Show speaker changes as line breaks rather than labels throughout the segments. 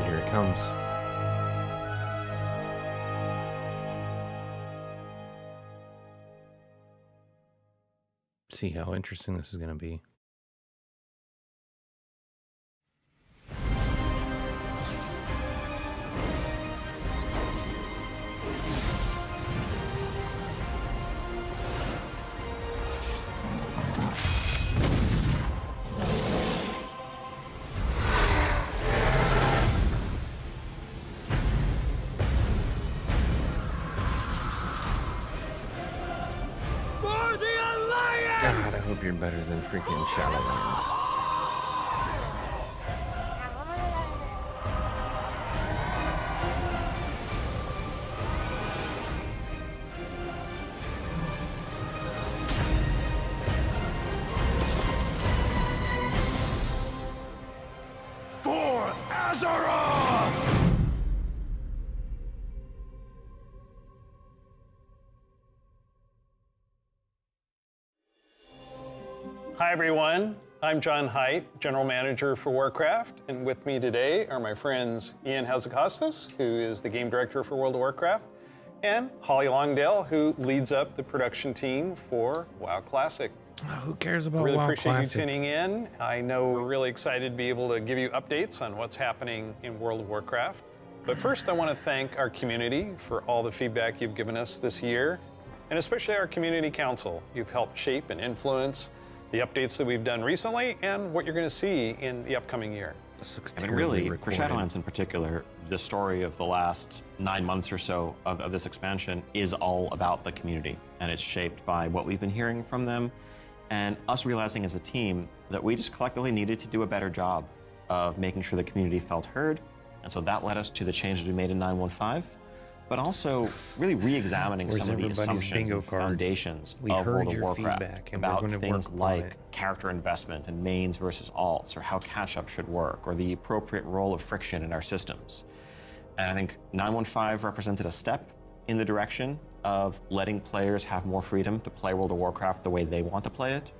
Here it comes. See how interesting this is going to be. God, I hope you're better than freaking Shadowlands.
For Azeroth!
Hi everyone, I'm John Haidt, General Manager for Warcraft, and with me today are my friends Ian Hazacostas, who is the Game Director for World of Warcraft, and Holly Longdale, who leads up the production team for WoW Classic.
Oh, who cares about
Really
WoW
appreciate
Classic?
you tuning in. I know we're really excited to be able to give you updates on what's happening in World of Warcraft. But first I want to thank our community for all the feedback you've given us this year, and especially our Community Council. You've helped shape and influence the updates that we've done recently and what you're going to see in the upcoming year.
I mean, really, for Shadowlands in particular, the story of the last 9 months or so of this expansion is all about the community, and it's shaped by what we've been hearing from them, and us realizing as a team that we just collectively needed to do a better job of making sure the community felt heard, and so that led us to the changes we made in 9.15, but also really re-examining some of the assumptions and foundations of World of Warcraft about things like character investment and mains versus alts, or how catch-up should work, or the appropriate role of friction in our systems. And I think 9.15 represented a step in the direction of letting players have more freedom to play World of Warcraft the way they want to play it.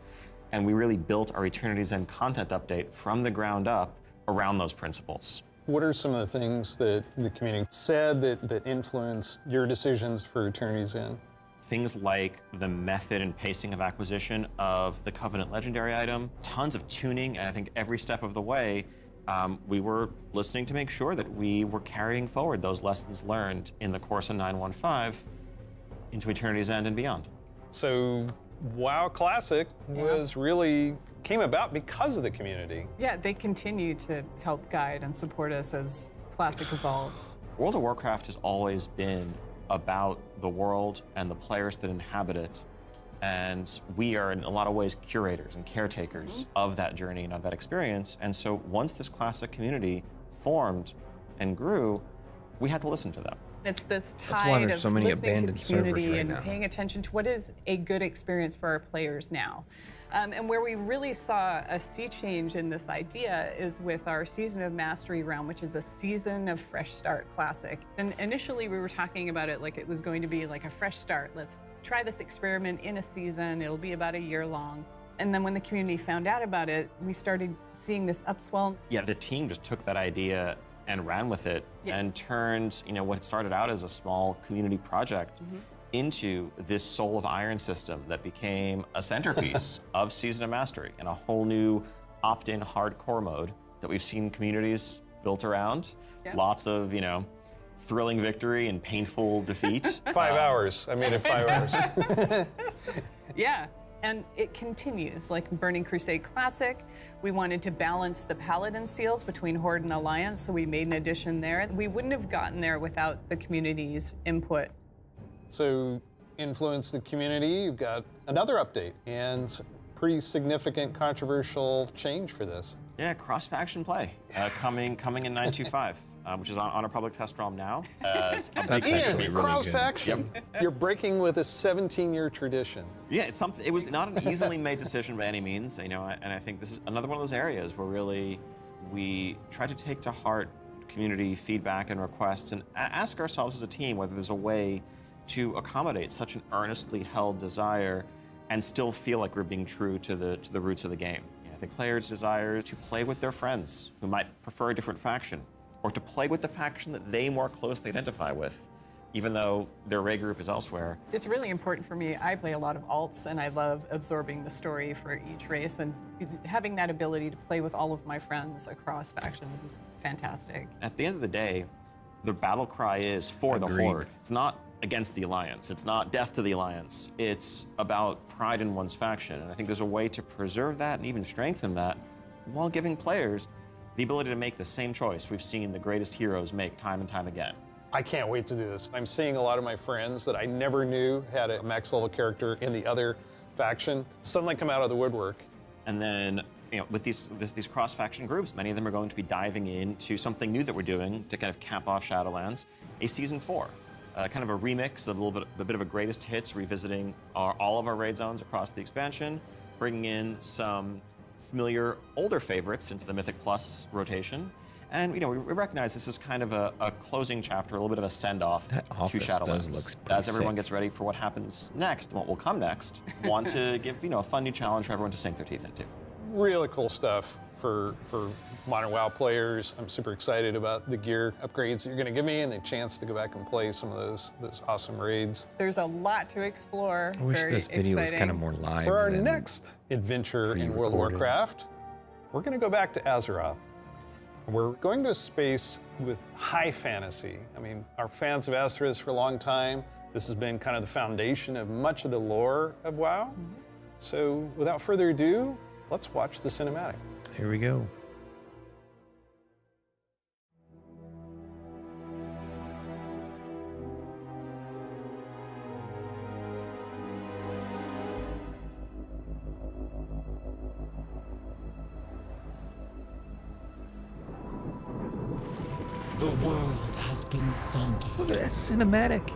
And we really built our Eternity's End content update from the ground up around those principles.
What are some of the things that the community said that influenced your decisions for Eternity's End?
Things like the method and pacing of acquisition of the Covenant Legendary item, tons of tuning, and I think every step of the way, we were listening to make sure that we were carrying forward those lessons learned in the course of 9.15 into Eternity's End and beyond.
So WoW Classic came about because of the community.
Yeah, they continue to help guide and support us as Classic evolves.
World of Warcraft has always been about the world and the players that inhabit it, and we are in a lot of ways curators and caretakers of that journey and of that experience. And so once this Classic community formed and grew, we had to listen to them.
It's this
That's why
tide
there's
of
so many
listening to the
abandoned servers
community
right
and
now.
paying attention to what is a good experience for our players now. And where we really saw a sea change in this idea is with our Season of Mastery realm, which is a Season of Fresh Start Classic. And initially we were talking about it like it was going to be like a fresh start. Let's try this experiment in a season. It'll be about a year long. And then when the community found out about it, we started seeing this upswell.
Yeah, the team just took that idea and ran with it and turned, what started out as a small community project into this Soul of Iron system that became a centerpiece of Season of Mastery and a whole new opt-in hardcore mode that we've seen communities built around.
Yeah.
Lots of, thrilling victory and painful defeat.
5 hours. I made it 5 hours.
Yeah, and it continues. Like Burning Crusade Classic, we wanted to balance the Paladin seals between Horde and Alliance, so we made an addition there. We wouldn't have gotten there without the community's input.
So, influence the community. You've got another update and pretty significant controversial change for this.
Yeah, cross-faction play coming in 925. Which is on a public test realm now. As a big
That's actually
And
really
cross-faction. You're breaking with a 17-year tradition.
Yeah, it's something. It was not an easily made decision by any means, and I think this is another one of those areas where really we try to take to heart community feedback and requests and ask ourselves as a team whether there's a way to accommodate such an earnestly held desire and still feel like we're being true to the roots of the game. I think players desire to play with their friends who might prefer a different faction, or to play with the faction that they more closely identify with, even though their raid group is elsewhere.
It's really important for me. I play a lot of alts, and I love absorbing the story for each race, and having that ability to play with all of my friends across factions is fantastic.
At the end of the day, the battle cry is for the
Agreed.
Horde. It's not against the Alliance. It's not death to the Alliance. It's about pride in one's faction. And I think there's a way to preserve that and even strengthen that while giving players the ability to make the same choice we've seen the greatest heroes make time and time again.
I can't wait to do this. I'm seeing a lot of my friends that I never knew had a max level character in the other faction suddenly come out of the woodwork.
And then, with these cross-faction groups, many of them are going to be diving into something new that we're doing to kind of cap off Shadowlands, a Season 4. Kind of a remix, a bit of a greatest hits, revisiting all of our raid zones across the expansion, bringing in some familiar older favorites into the Mythic Plus rotation. And we recognize this is kind of a closing chapter, a little bit of a send-off
That
to
office
Shadowlands.
does look pretty
As everyone
sick.
gets ready for what happens next, what will come next, want to give a fun new challenge for everyone to sink their teeth into.
Really cool stuff for modern WoW players. I'm super excited about the gear upgrades that you're going to give me and the chance to go back and play some of those awesome raids.
There's a lot to explore.
I wish
Very
this video was
exciting.
kind of more live.
For our
than
next adventure in World of
pre-recorded.
Warcraft, we're going to go back to Azeroth. We're going to a space with high fantasy. I mean, our fans of Azeroth for a long time. This has been kind of the foundation of much of the lore of WoW. So without further ado, let's watch the cinematic.
Here we go.
The world has been sundered.
Look at that cinematic.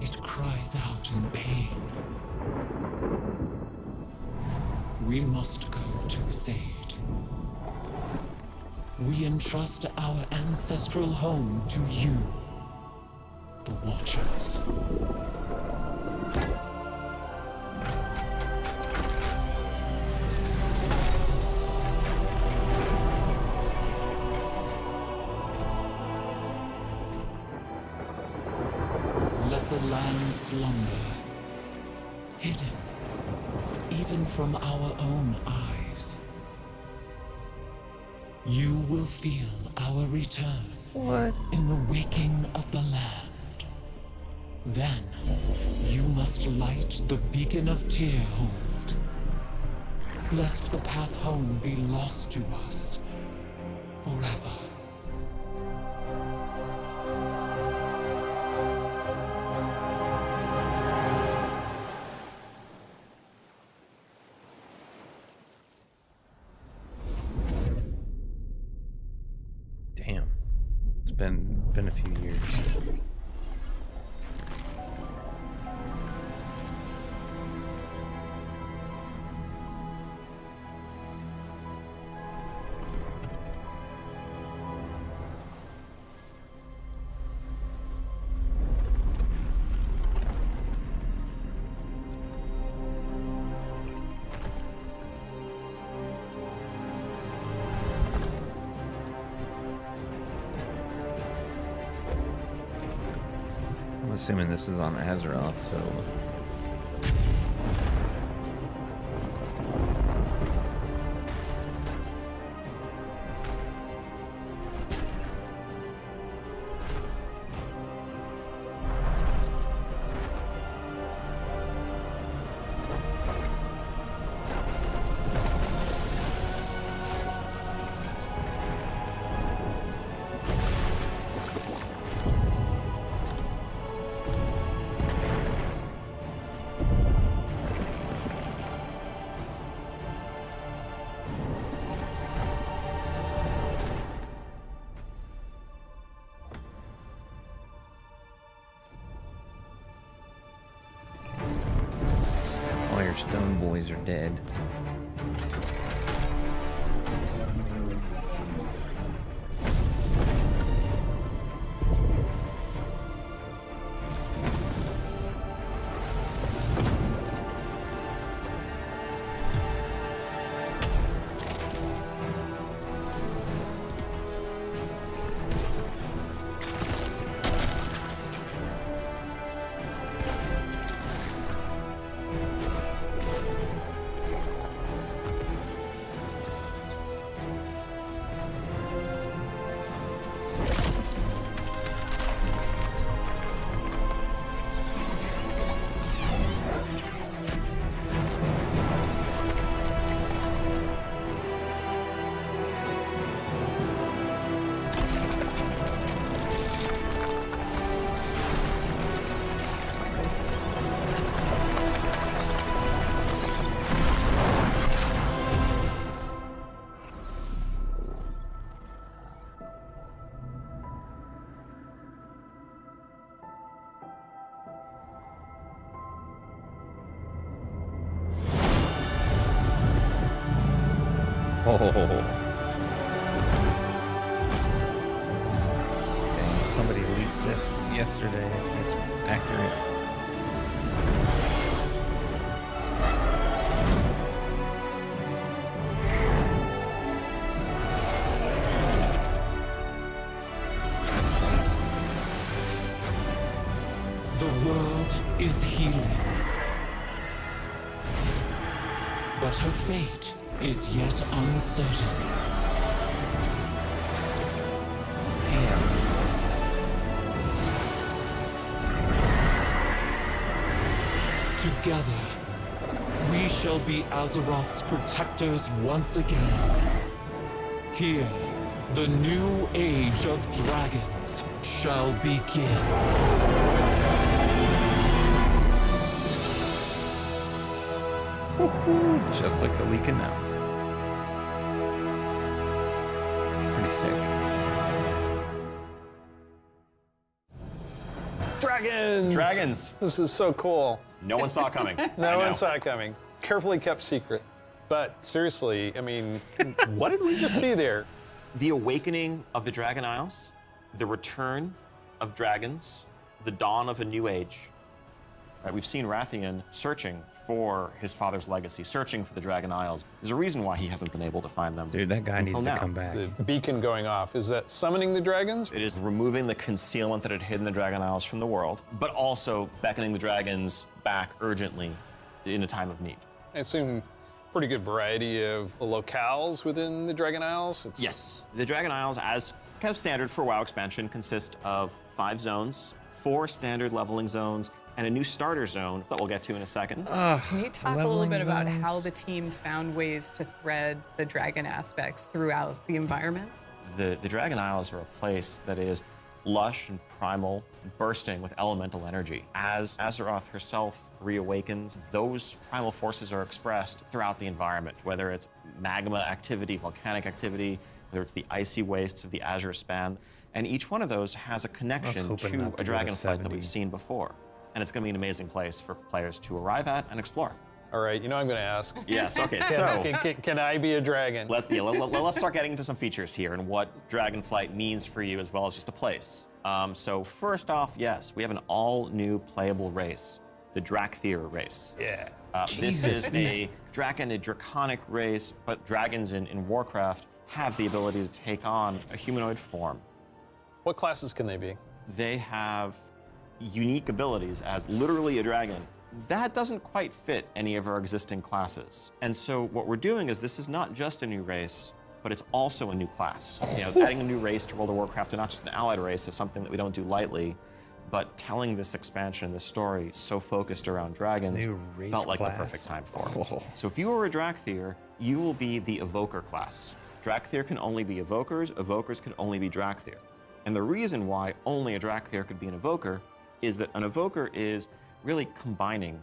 It cries out in pain. We must go to its aid. We entrust our ancestral home to you, the Watchers. Let the land slumber, hidden even from our own eyes. You will feel our return.
What?
In the waking of the land. Then, you must light the beacon of Tearhold, lest the path home be lost to us forever.
Damn. It's been a few years. I'm assuming this is on Azeroth, so all your stone boys are dead. Oh. Dang, somebody leaked this yesterday. It's accurate.
The world is healing. But her fate is yet uncertain. Together, we shall be Azeroth's protectors once again. Here, the new age of dragons shall begin.
Just like the leak announced. Pretty sick.
Dragons!
Dragons.
This is so cool.
No one saw it coming.
No one saw it coming. Carefully kept secret. But seriously, I mean, what did we just see there?
The awakening of the Dragon Isles, the return of dragons, the dawn of a new age. Right, we've seen Rathian searching for his father's legacy, searching for the Dragon Isles. There's a reason why he hasn't been able to find them.
Dude, that guy needs
until
to
now.
come back.
The beacon going off, is that summoning the dragons?
It is removing the concealment that had hidden the Dragon Isles from the world, but also beckoning the dragons back urgently in a time of need.
I assume pretty good variety of locales within the Dragon Isles.
Yes, the Dragon Isles, as kind of standard for WoW expansion, consist of 5 zones, 4 standard leveling zones, and a new starter zone that we'll get to in a second.
Can you talk a little
leveling
bit about
zones.
how the team found ways to thread the dragon aspects throughout the environments?
The Dragon Isles are a place that is lush and primal, bursting with elemental energy. As Azeroth herself reawakens, those primal forces are expressed throughout the environment, whether it's magma activity, volcanic activity, whether it's the icy wastes of the Azure Span, and each one of those has a connection
hoping
to
not to
a
go to
dragonflight that
70.
we've seen before. And it's going to be an amazing place for players to arrive at and explore.
All right, you know I'm going to ask.
Yes, okay, so
Can I be a dragon?
let's start getting into some features here and what Dragonflight means for you as well as just a place. So first off, yes, we have an all-new playable race, the Drakthir race.
Yeah.
This is a draconic race, but dragons in Warcraft have the ability to take on a humanoid form.
What classes can they be?
They have unique abilities as literally a dragon. That doesn't quite fit any of our existing classes. And so what we're doing is this is not just a new race, but it's also a new class. Adding a new race to World of Warcraft, and not just an allied race, is something that we don't do lightly. But telling this expansion, this story, so focused around dragons,
New race
felt like
class?
the perfect time for it.
Oh.
So if you were a Drakthir, you will be the Evoker class. Drakthir can only be Evokers, Evokers can only be Drakthir. And the reason why only a Drakthir could be an Evoker is that an Evoker is really combining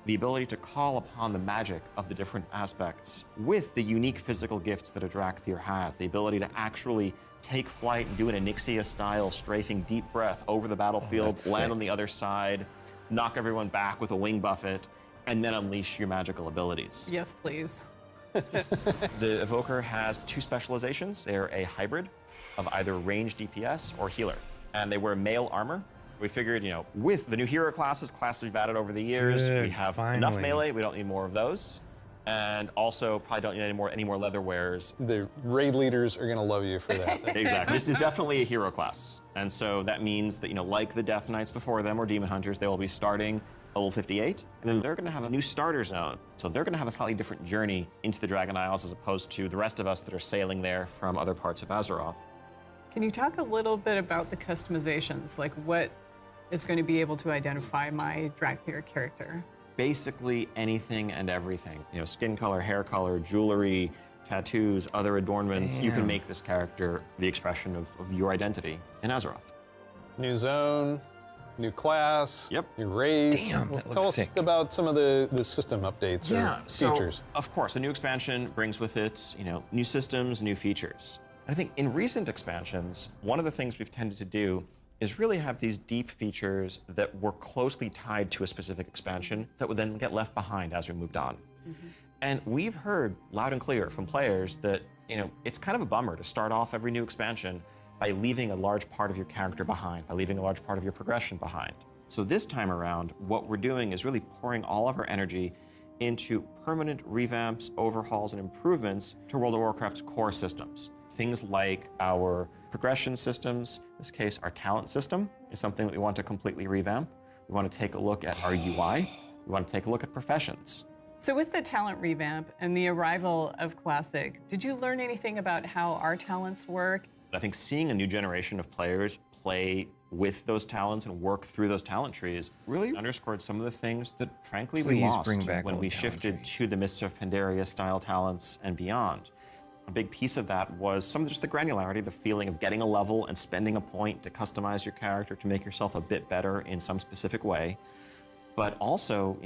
the ability to call upon the magic of the different aspects with the unique physical gifts that a Drakthir has, the ability to actually take flight and do an Onyxia-style strafing deep breath over the battlefield,
that's
land
sick.
on the other side, knock everyone back with a wing buffet, and then unleash your magical abilities.
Yes, please.
The Evoker has two specializations. They're a hybrid of either range DPS or healer, and they wear mail armor. We figured, with the new hero classes we've added over the years,
Good,
we have enough
finally.
melee, we don't need more of those. And also probably don't need any more leather wearers.
The raid leaders are going to love you for that.
Exactly. This is definitely a hero class. And so that means that, like the Death Knights before them or Demon Hunters, they will be starting level 58, and then they're going to have a new starter zone. So they're going to have a slightly different journey into the Dragon Isles as opposed to the rest of us that are sailing there from other parts of Azeroth.
Can you talk a little bit about the customizations? Like what is going to be able to identify my Drakthir character?
Basically anything and everything. Skin color, hair color, jewelry, tattoos, other adornments. You can
Damn.
make this character the expression of your identity in Azeroth.
New zone, new class,
Yep.
new race.
Damn, that
Tell
looks
us
sick.
about some of the system updates or features.
Of course, the new expansion brings with it, new systems, new features. I think in recent expansions, one of the things we've tended to do is really have these deep features that were closely tied to a specific expansion that would then get left behind as we moved on. And we've heard loud and clear from players that, it's kind of a bummer to start off every new expansion by leaving a large part of your character behind, by leaving a large part of your progression behind. So this time around, what we're doing is really pouring all of our energy into permanent revamps, overhauls, and improvements to World of Warcraft's core systems. Things like our progression systems, in this case, our talent system is something that we want to completely revamp. We want to take a look at our UI. We want to take a look at professions.
So with the talent revamp and the arrival of Classic, did you learn anything about how our talents work?
I think seeing a new generation of players play with those talents and work through those talent trees really underscored some of the things that, frankly, we
Please
lost
bring back
when
old
we
talent
shifted
trees.
to the Mists of Pandaria style talents and beyond. A big piece of that was some of just the granularity, the feeling of getting a level and spending a point to customize your character to make yourself a bit better in some specific way. But also,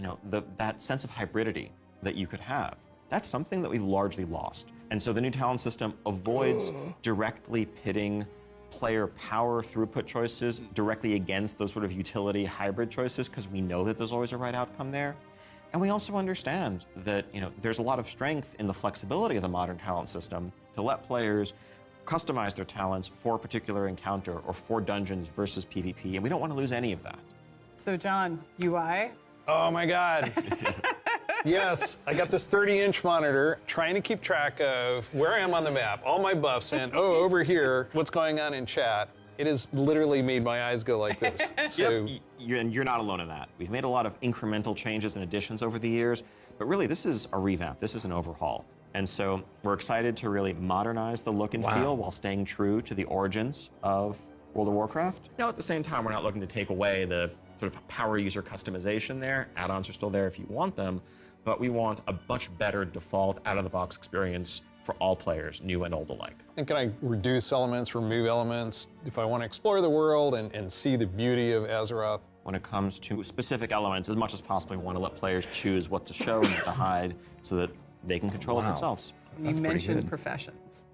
that sense of hybridity that you could have. That's something that we've largely lost. And so the new talent system avoids directly pitting player power throughput choices directly against those sort of utility hybrid choices, because we know that there's always a right outcome there. And we also understand that there's a lot of strength in the flexibility of the modern talent system to let players customize their talents for a particular encounter or for dungeons versus PvP, and we don't want to lose any of that.
So John, UI?
Oh my God. Yes, I got this 30-inch monitor trying to keep track of where I am on the map, all my buffs, and over here, what's going on in chat. It has literally made my eyes go like this. So,
You're not alone in that. We've made a lot of incremental changes and additions over the years, but really this is a revamp, this is an overhaul. And so we're excited to really modernize the look and feel while staying true to the origins of World of Warcraft. Now at the same time, we're not looking to take away the sort of power user customization there. Add-ons are still there if you want them, but we want a much better default out-of-the-box experience for all players, new and old alike.
and can I reduce elements, remove elements, if I want to explore the world and see the beauty of Azeroth?
When it comes to specific elements, as much as possible, we want to let players choose what to show and what to hide so that they can control it themselves.
You
That's pretty
mentioned
good.
professions.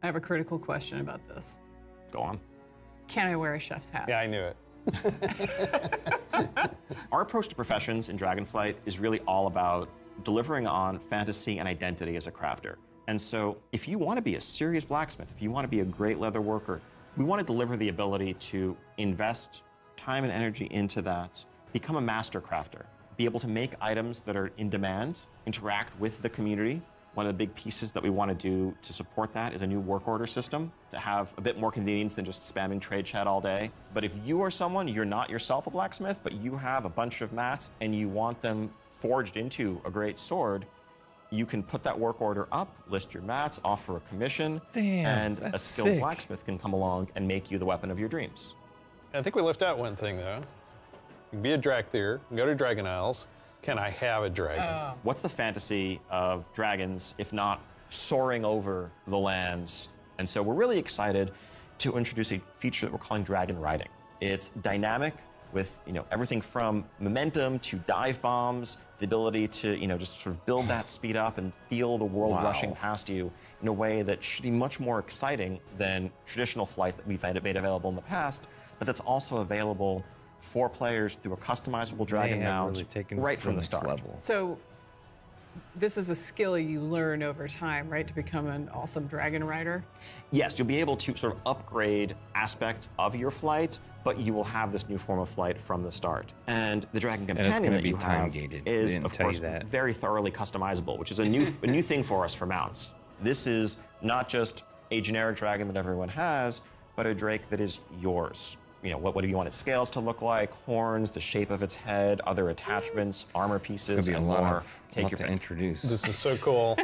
I have a critical question about this.
Go on.
Can I wear a chef's hat?
Yeah, I knew it.
Our approach to professions in Dragonflight is really all about delivering on fantasy and identity as a crafter. And so if you want to be a serious blacksmith, if you want to be a great leather worker, we want to deliver the ability to invest time and energy into that, become a master crafter, be able to make items that are in demand, interact with the community. One of the big pieces that we want to do to support that is a new work order system to have a bit more convenience than just spamming trade chat all day. But if you are someone, you're not yourself a blacksmith, but you have a bunch of mats and you want them forged into a great sword, you can put that work order up, list your mats, offer a commission, and a skilled
sick.
blacksmith can come along and make you the weapon of your dreams.
I think we left out one thing, though. You can be a Drakthir, go to Dragon Isles. Can I have a dragon?
What's the fantasy of dragons if not soaring over the lands? And so we're really excited to introduce a feature that we're calling dragon riding. It's dynamic with everything from momentum to dive bombs, the ability to just sort of build that speed up and feel the world rushing past you in a way that should be much more exciting than traditional flight that we've made available in the past, but that's also available for players through a customizable dragon mount right from the start.
Level.
So this is a skill you learn over time, right, to become an awesome dragon rider?
Yes, you'll be able to sort of upgrade aspects of your flight, but you will have this new form of flight from the start. And the Dragon Companion
gonna
that
be
you have
time-gated. They
is,
didn't
of
tell you
course,
that.
very thoroughly customizable, which is a new thing for us for mounts. This is not just a generic dragon that everyone has, but a drake that is yours. What do you want its scales to look like, horns, the shape of its head, other attachments, armor pieces,
It's gonna be
and
a lot
more. Take
lot
your
to
pick.
introduce.
This is so cool.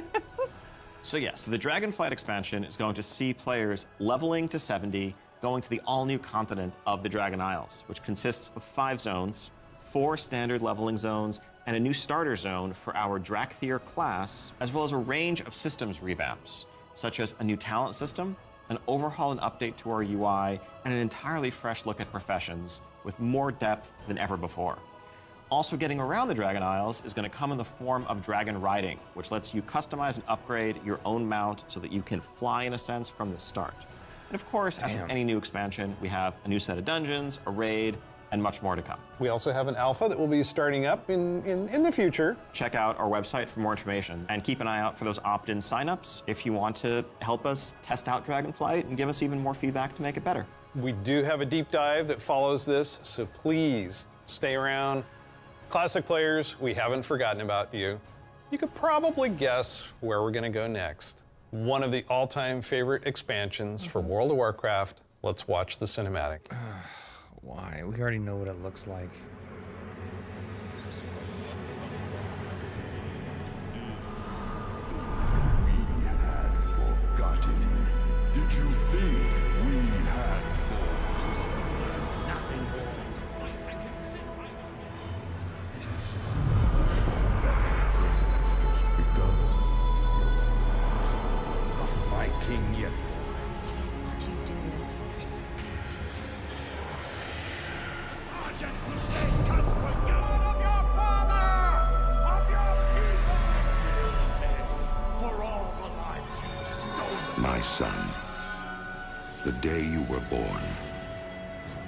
So the Dragonflight expansion is going to see players leveling to 70, going to the all-new continent of the Dragon Isles, which consists of 5 zones, 4 standard leveling zones, and a new starter zone for our Drakthir class, as well as a range of systems revamps, such as a new talent system, an overhaul and update to our UI, and an entirely fresh look at professions with more depth than ever before. Also getting around the Dragon Isles is going to come in the form of dragon riding, which lets you customize and upgrade your own mount so that you can fly in a sense from the start. And of course, as with any new expansion, we have a new set of dungeons, a raid, and much more to come.
We also have an alpha that will be starting up in the future.
Check out our website for more information and keep an eye out for those opt-in signups if you want to help us test out Dragonflight and give us even more feedback to make it better.
We do have a deep dive that follows this, so please stay around. Classic players, we haven't forgotten about you. You could probably guess where we're gonna go next. One of the all-time favorite expansions for World of Warcraft. Let's watch the cinematic.
Why? We already know what it looks like.
We had forgotten. Did you think we had forgotten? Nothing more. Training's just begun. Not my king yet.
Why'd you do this?
Argent Crusade comes for you and of your father! Of your people! For all the lives you've stolen!
My son, the day you were born,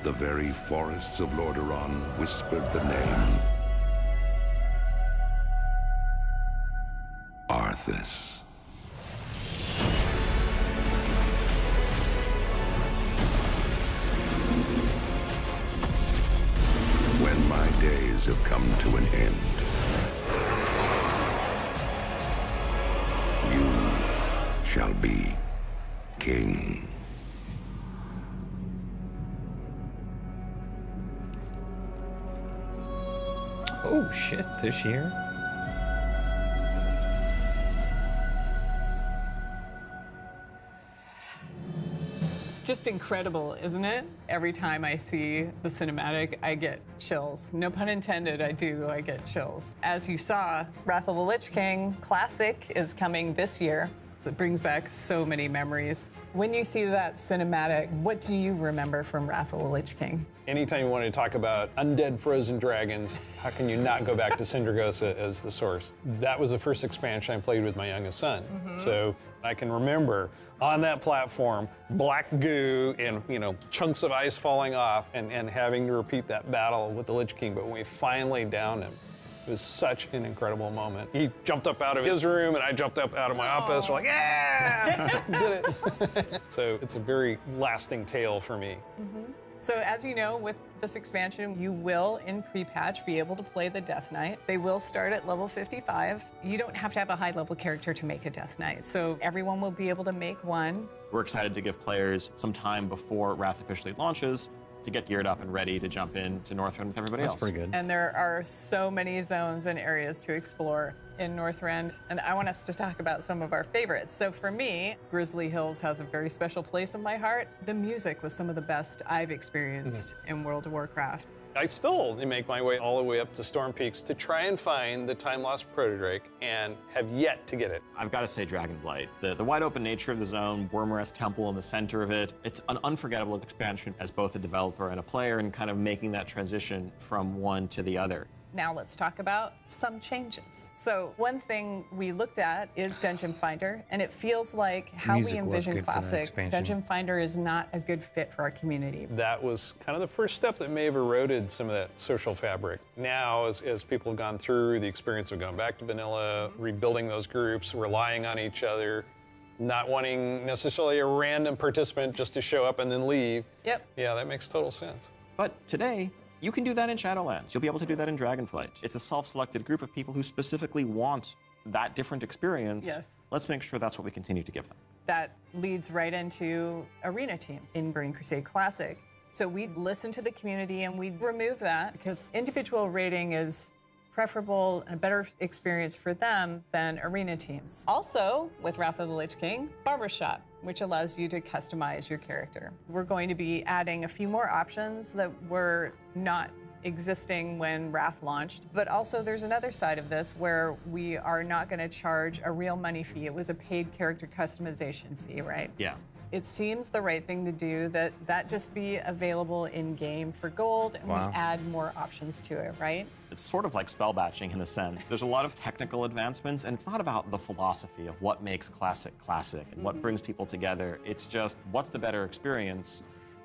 the very forests of Lordaeron whispered the name Arthas. When my days have come to an end, you shall be king.
Oh shit, this year?
It's just incredible, isn't it? Every time I see the cinematic, I get chills. No pun intended, I get chills. As you saw, Wrath of the Lich King Classic is coming this year. It brings back so many memories. When you see that cinematic, what do you remember from Wrath of the Lich King?
Anytime you want to talk about undead frozen dragons, how can you not go back to Sindragosa as the source? That was the first expansion I played with my youngest son. So I can remember on that platform, black goo and chunks of ice falling off and having to repeat that battle with the Lich King. But when we finally downed him, it was such an incredible moment. He jumped up out of his room and I jumped up out of my office. We're like, yeah, did it. So it's a very lasting tale for me.
So as you know, with this expansion, you will, in pre-patch, be able to play the Death Knight. They will start at level 55. You don't have to have a high-level character to make a Death Knight, so everyone will be able to make one.
We're excited to give players some time before Wrath officially launches to get geared up and ready to jump into Northrend with everybody else.
That's pretty good.
And there are so many zones and areas to explore in Northrend, and I want us to talk about some of our favorites. So for me, Grizzly Hills has a very special place in my heart. The music was some of the best I've experienced in World of Warcraft.
I still make my way all the way up to Storm Peaks to try and find the time-lost Protodrake and have yet to get it.
I've got to say Dragonblight. The wide open nature of the zone, Wormrest Temple in the center of it, it's an unforgettable expansion as both a developer and a player and kind of making that transition from one to the other.
Now let's talk about some changes. So one thing we looked at is Dungeon Finder, and it feels like how we
Music was
envision
good for that
Classic,
expansion.
Dungeon Finder is not a good fit for our community.
That was kind of the first step that may have eroded some of that social fabric. Now, as people have gone through the experience of going back to vanilla, rebuilding those groups, relying on each other, not wanting necessarily a random participant just to show up and then leave.
Yep.
Yeah, that makes total sense.
But today, you can do that in Shadowlands. You'll be able to do that in Dragonflight. It's a self-selected group of people who specifically want that different experience.
Yes.
Let's make sure that's what we continue to give them.
That leads right into arena teams in Burning Crusade Classic. So we listen to the community and we remove that because individual rating is preferable and a better experience for them than arena teams. Also, with Wrath of the Lich King, Barbershop, which allows you to customize your character. We're going to be adding a few more options that were not existing when Wrath launched, but also there's another side of this where we are not going to charge a real money fee. It was a paid character customization fee, right?
Yeah.
It seems the right thing to do that just be available in-game for gold and we add more options to it, right?
It's sort of like spell batching in a sense. There's a lot of technical advancements, and it's not about the philosophy of what makes Classic classic and what brings people together. It's just what's the better experience,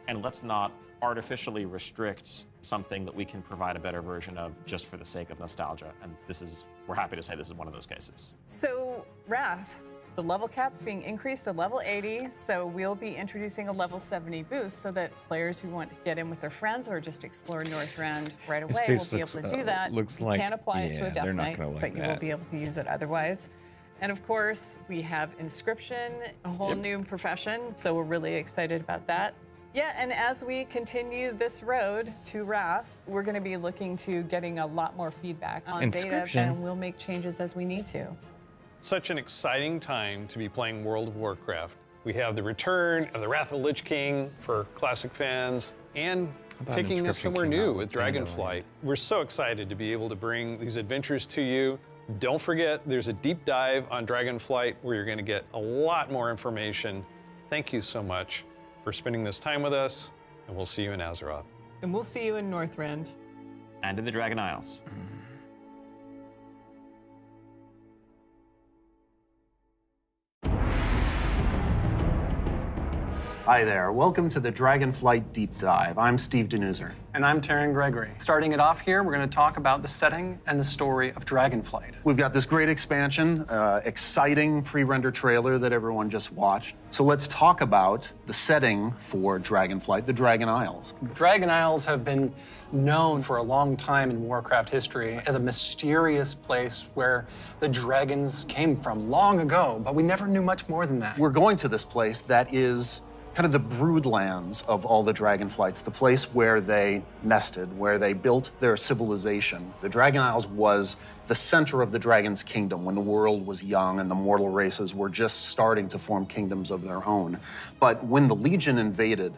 and let's not artificially restrict something that we can provide a better version of just for the sake of nostalgia. And we're happy to say this is one of those cases.
So, Wrath, the level cap's being increased to level 80, so we'll be introducing a level 70 boost so that players who want to get in with their friends or just explore Northrend right away will
face
be able to
looks,
do that.
looks
You
like-
can't apply it to
yeah,
a Death
they're not
Knight,
gonna like
but you will
that.
be able to use it otherwise. And of course, we have Inscription, a whole new profession, so we're really excited about that. Yeah, and as we continue this road to Wrath, we're going to be looking to getting a lot more feedback on beta,
Inscription.
and we'll make changes as we need to.
Such an exciting time to be playing World of Warcraft. We have the return of the Wrath of the Lich King for Classic fans, and
thought
taking this
Inscription
somewhere
came
new
out
with
with Vanilla.
Dragonflight. We're so excited to be able to bring these adventures to you. Don't forget, there's a deep dive on Dragonflight where you're going to get a lot more information. Thank you so much for spending this time with us, and we'll see you in Azeroth.
And we'll see you in Northrend.
And in the Dragon Isles.
Hi there. Welcome to the Dragonflight Deep Dive. I'm Steve Denuser.
And I'm Taryn Gregory. Starting it off here, we're going to talk about the setting and the story of Dragonflight.
We've got this great expansion, exciting pre-render trailer that everyone just watched. So let's talk about the setting for Dragonflight, the Dragon Isles.
Dragon Isles have been known for a long time in Warcraft history as a mysterious place where the dragons came from long ago, but we never knew much more than that.
We're going to this place that is kind of the broodlands of all the Dragonflights, the place where they nested, where they built their civilization. The Dragon Isles was the center of the Dragon's kingdom when the world was young and the mortal races were just starting to form kingdoms of their own. But when the Legion invaded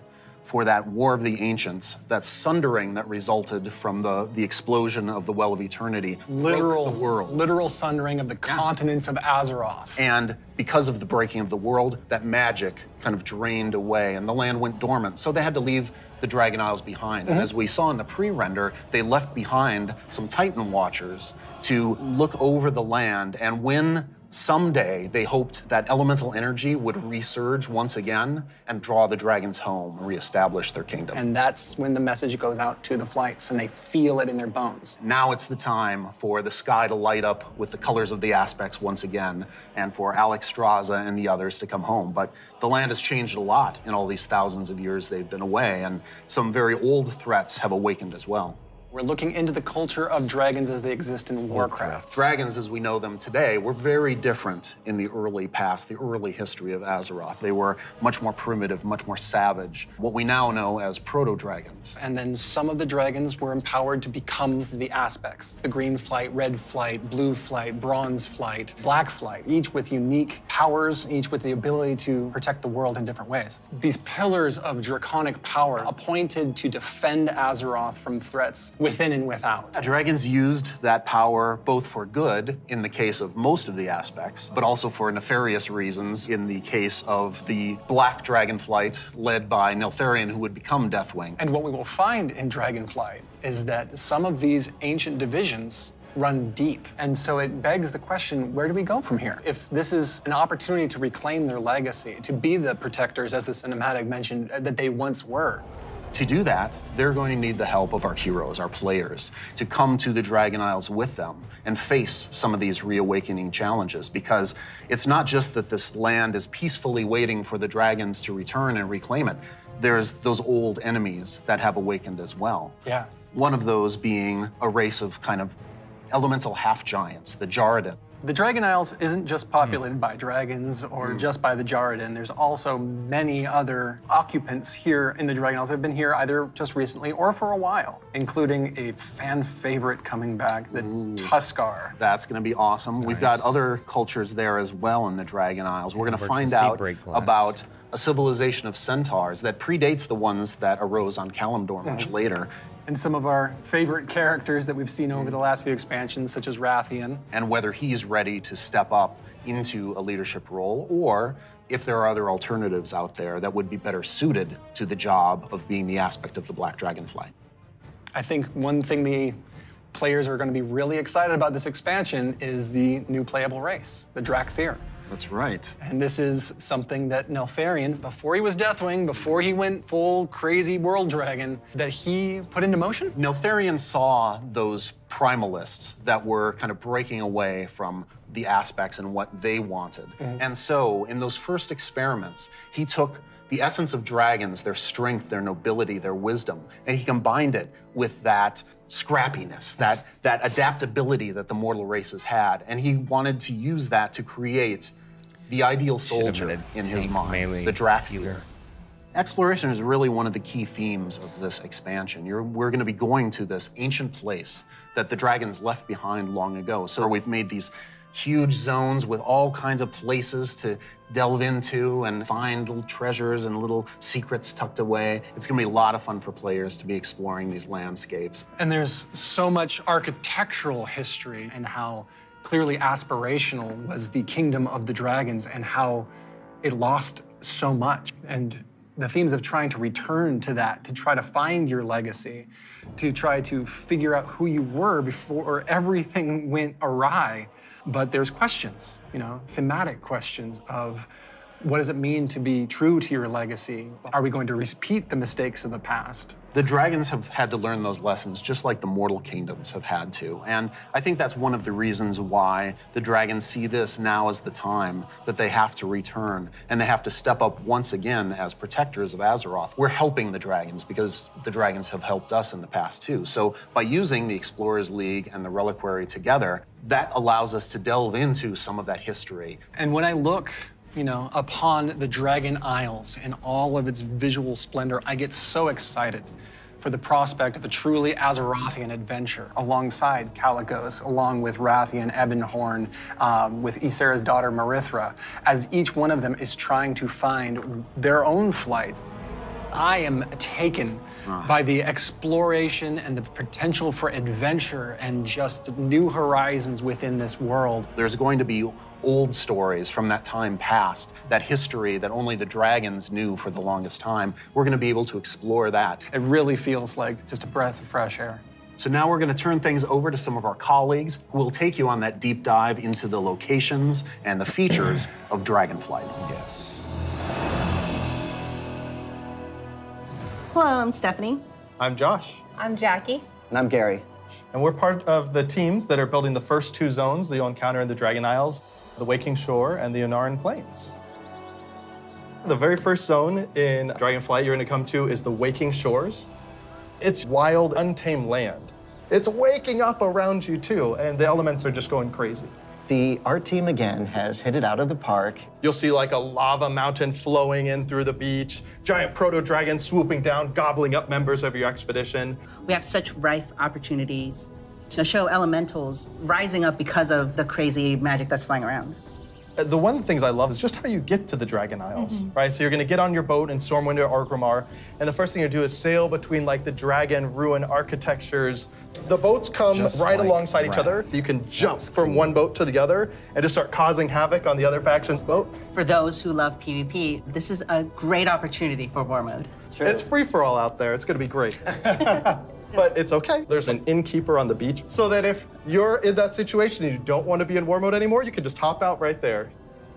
for that War of the Ancients, that sundering that resulted from the explosion of the Well of Eternity.
Literal,
broke the world.
literal sundering of the continents of Azeroth.
And because of the breaking of the world, that magic kind of drained away and the land went dormant. So they had to leave the Dragon Isles behind. And as we saw in the pre-render, they left behind some Titan Watchers to look over the land. And when someday they hoped that elemental energy would resurge once again and draw the dragons home and reestablish their kingdom.
And that's when the message goes out to the flights and they feel it in their bones.
Now it's the time for the sky to light up with the colors of the aspects once again, and for Alex Straza and the others to come home. But the land has changed a lot in all these thousands of years they've been away, and some very old threats have awakened as well.
We're looking into the culture of dragons as they exist in Warcraft.
Dragons, as we know them today, were very different in the early past, the early history of Azeroth. They were much more primitive, much more savage, what we now know as proto-dragons.
And then some of the dragons were empowered to become the aspects. The green flight, red flight, blue flight, bronze flight, black flight, each with unique powers, each with the ability to protect the world in different ways. These pillars of draconic power appointed to defend Azeroth from threats within and without.
Dragons used that power both for good, in the case of most of the aspects, but also for nefarious reasons in the case of the Black Dragonflight led by Neltharion, who would become Deathwing.
And what we will find in Dragonflight is that some of these ancient divisions run deep. And so it begs the question, where do we go from here? If this is an opportunity to reclaim their legacy, to be the protectors, as the cinematic mentioned, that they once were.
To do that, they're going to need the help of our heroes, our players, to come to the Dragon Isles with them and face some of these reawakening challenges, because it's not just that this land is peacefully waiting for the dragons to return and reclaim it. There's those old enemies that have awakened as well.
Yeah.
One of those being a race of kind of elemental half-giants, the Jarradin.
The Dragon Isles isn't just populated by dragons or just by the Jarradin. There's also many other occupants here in the Dragon Isles that have been here either just recently or for a while, including a fan favorite coming back, the Tuskar.
That's going to be awesome. We've got other cultures there as well in the Dragon Isles. We're going to find out about a civilization of centaurs that predates the ones that arose on Kalimdor much later.
And some of our favorite characters that we've seen over the last few expansions, such as Rathian.
And whether he's ready to step up into a leadership role, or if there are other alternatives out there that would be better suited to the job of being the aspect of the Black Dragonflight.
I think one thing the players are going to be really excited about this expansion is the new playable race, the Drakthir.
That's right.
And this is something that Neltharion, before he was Deathwing, before he went full crazy world dragon, that he put into motion?
Neltharion saw those primalists that were kind of breaking away from the aspects and what they wanted. And so in those first experiments, he took the essence of dragons, their strength, their nobility, their wisdom, and he combined it with that scrappiness, that adaptability that the mortal races had. And he wanted to use that to create the ideal soldier in his mind, the Drakthir. Exploration is really one of the key themes of this expansion. We're going to be going to this ancient place that the dragons left behind long ago. So we've made these huge zones with all kinds of places to delve into and find little treasures and little secrets tucked away. It's gonna be a lot of fun for players to be exploring these landscapes.
And there's so much architectural history and how clearly aspirational was the kingdom of the dragons and how it lost so much. And the themes of trying to return to that, to try to find your legacy, to try to figure out who you were before everything went awry. But there's questions, thematic questions of what does it mean to be true to your legacy? Are we going to repeat the mistakes of the past?
The dragons have had to learn those lessons just like the mortal kingdoms have had to. And I think that's one of the reasons why the dragons see this now as the time that they have to return and they have to step up once again as protectors of Azeroth. We're helping the dragons because the dragons have helped us in the past too. So by using the Explorers League and the Reliquary together, that allows us to delve into some of that history.
And when I look upon the Dragon Isles and all of its visual splendor, I get so excited for the prospect of a truly Azerothian adventure alongside Kalecgos, along with Rathian, Ebonhorn, with Ysera's daughter Marithra, as each one of them is trying to find their own flights. I am taken by the exploration and the potential for adventure and just new horizons within this world.
There's going to be old stories from that time past, that history that only the dragons knew for the longest time. We're going to be able to explore that.
It really feels like just a breath of fresh air.
So now we're going to turn things over to some of our colleagues who will take you on that deep dive into the locations and the features of Dragonflight.
Yes.
Hello, I'm Stephanie.
I'm Josh.
I'm Jackie.
And I'm Gary.
And we're part of the teams that are building the first two zones that you'll encounter in the Dragon Isles, the Waking Shore and the Onaran Plains. The very first zone in Dragonflight you're going to come to is the Waking Shores. It's wild, untamed land. It's waking up around you too, and the elements are just going crazy.
The art team again has hit it out of the park.
You'll see like a lava mountain flowing in through the beach, giant proto-dragons swooping down, gobbling up members of your expedition.
We have such rife opportunities to show elementals rising up because of the crazy magic that's flying around.
The one of the things I love is just how you get to the Dragon Isles, right? So you're gonna get on your boat in Stormwind or Orgrimmar, and the first thing you do is sail between like the dragon ruin architectures. The boats come
Just
right
like
alongside each other. You can jump from one boat to the other and just start causing havoc on the other faction's boat.
For those who love PvP, this is a great opportunity for war mode.
It's free for all out there. It's gonna be great. But it's okay. There's an innkeeper on the beach, so that if you're in that situation and you don't want to be in war mode anymore, you can just hop out right there.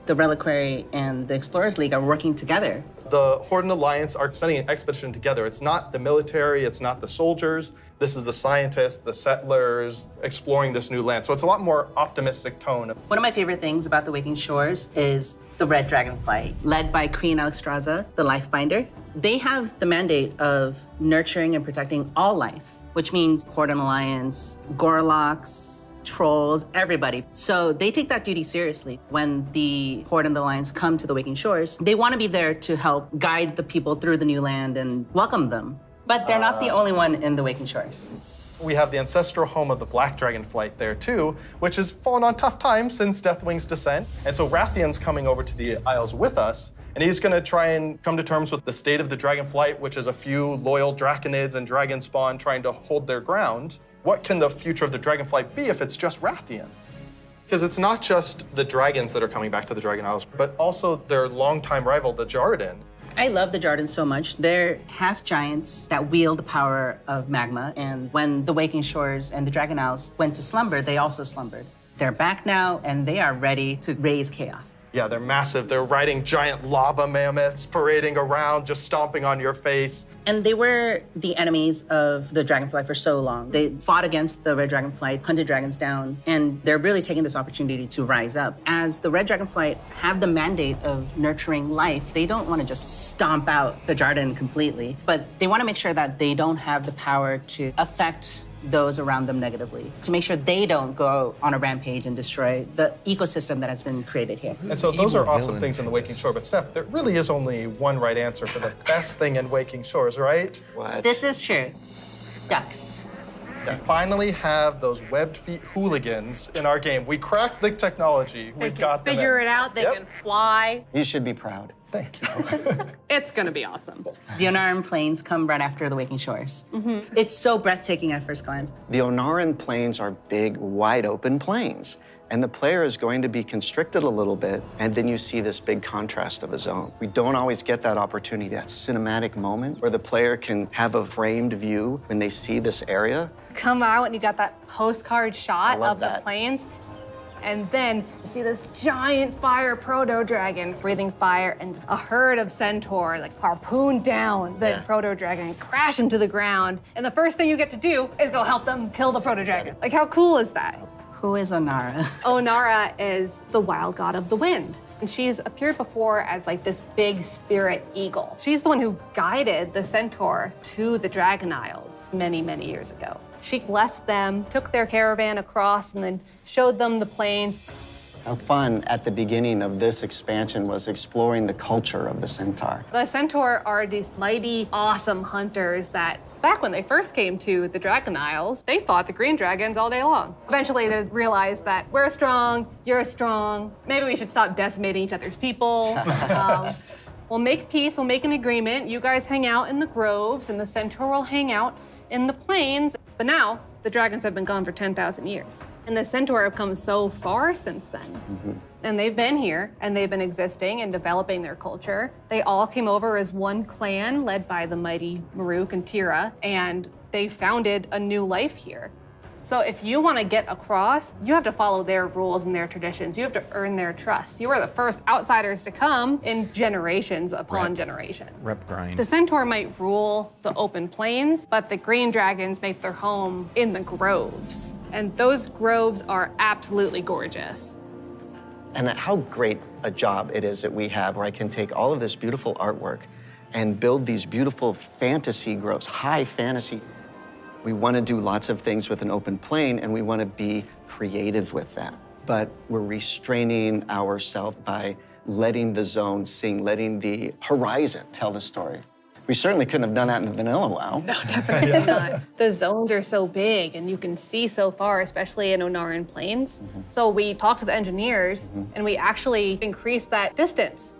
The Reliquary and the Explorers League are working together.
The Horde and Alliance are sending an expedition together. It's not the military, it's not the soldiers. This is the scientists, the settlers, exploring this new land. So it's a lot more optimistic tone.
One of my favorite things about the Waking Shores is the Red Dragonflight, led by Queen Alexstrasza, the Lifebinder. They have the mandate of nurturing and protecting all life, which means Horde and Alliance, Gorloks, trolls, everybody. So they take that duty seriously. When the Horde and the Alliance come to the Waking Shores, they want to be there to help guide the people through the new land and welcome them. But they're not the only one in the Waking Shores.
We have the ancestral home of the Black Dragonflight there too, which has fallen on tough times since Deathwing's descent. And so Rathian's coming over to the Isles with us, and he's gonna try and come to terms with the state of the Dragonflight, which is a few loyal Draconids and Dragon Spawn trying to hold their ground. What can the future of the Dragonflight be if it's just Rathian? Because it's not just the dragons that are coming back to the Dragon Isles, but also their longtime rival, the Jarden.
I love the Jarden so much. They're half giants that wield the power of magma, and when the Waking Shores and the Dragon Isles went to slumber, they also slumbered. They're back now, and they are ready to raise chaos.
Yeah, they're massive. They're riding giant lava mammoths, parading around, just stomping on your face.
And they were the enemies of the Dragonflight for so long. They fought against the Red Dragonflight, hunted dragons down, and they're really taking this opportunity to rise up. As the Red Dragonflight have the mandate of nurturing life, they don't want to just stomp out the Jarden completely, but they want to make sure that they don't have the power to affect those around them negatively, to make sure they don't go on a rampage and destroy the ecosystem that has been created here.
And so those are awesome things in the Waking Shore, but Steph, there really is only one right answer for the best thing in Waking Shores, right?
What?
This is true. Ducks.
We finally have those webbed feet hooligans in our game. We cracked the technology.
They
We've got them
figure
in.
it out. They
Yep.
can fly.
You should be proud.
Thank you.
It's gonna be awesome.
The Onaran Plains come right after the Waking Shores. It's so breathtaking at first glance.
The Onaran Plains are big, wide open plains, and the player is going to be constricted a little bit, and then you see this big contrast of a zone. We don't always get that opportunity, that cinematic moment where the player can have a framed view when they see this area.
Come out and you got that postcard shot
love
of
that.
the plains. And then you see this giant fire proto-dragon breathing fire and a herd of centaur like harpoon down the proto-dragon and crash into the ground. And the first thing you get to do is go help them kill the proto-dragon. Like, how cool is that?
Who is Onara?
Onara is the wild god of the wind. And she's appeared before as like this big spirit eagle. She's the one who guided the centaur to the Dragon Isles many, many years ago. She blessed them, took their caravan across, and then showed them the plains.
How fun at the beginning of this expansion was exploring the culture of the centaur.
The centaur are these mighty, awesome hunters that, back when they first came to the Dragon Isles, they fought the green dragons all day long. Eventually, they realized that we're strong, you're strong, maybe we should stop decimating each other's people. We'll make peace, we'll make an agreement. You guys hang out in the groves, and the Centaur will hang out in the plains. But now, the dragons have been gone for 10,000 years. And the Centaur have come so far since then. And they've been here, and they've been existing and developing their culture. They all came over as one clan, led by the mighty Maruk and Tira, and they founded a new life here. So if you want to get across, you have to follow their rules and their traditions. You have to earn their trust. You are the first outsiders to come in generations upon generations.
Rep grind.
The Centaur might rule the open plains, but the green dragons make their home in the groves. And those groves are absolutely gorgeous.
And how great a job it is that we have where I can take all of this beautiful artwork and build these beautiful fantasy groves, high fantasy. We want to do lots of things with an open plain, and we want to be creative with that. But we're restraining ourselves by letting the zone sing, letting the horizon tell the story. We certainly couldn't have done that in the vanilla WoW.
No, definitely not. The zones are so big, and you can see so far, especially in Onaran Plains. So we talked to the engineers, and we actually increased that distance.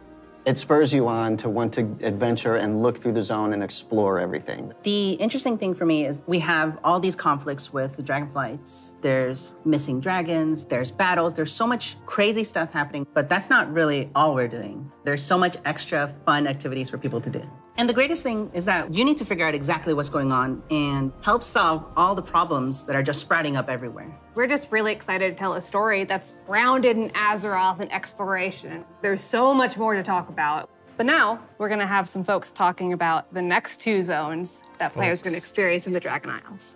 It spurs you on to want to adventure and look through the zone and explore everything.
The interesting thing for me is we have all these conflicts with the dragonflights. There's missing dragons, there's battles, there's so much crazy stuff happening, but that's not really all we're doing. There's so much extra fun activities for people to do. And the greatest thing is that you need to figure out exactly what's going on and help solve all the problems that are just sprouting up everywhere.
We're just really excited to tell a story that's grounded in Azeroth and exploration. There's so much more to talk about. But now, we're gonna have some folks talking about the next two zones that players are gonna experience in the Dragon Isles.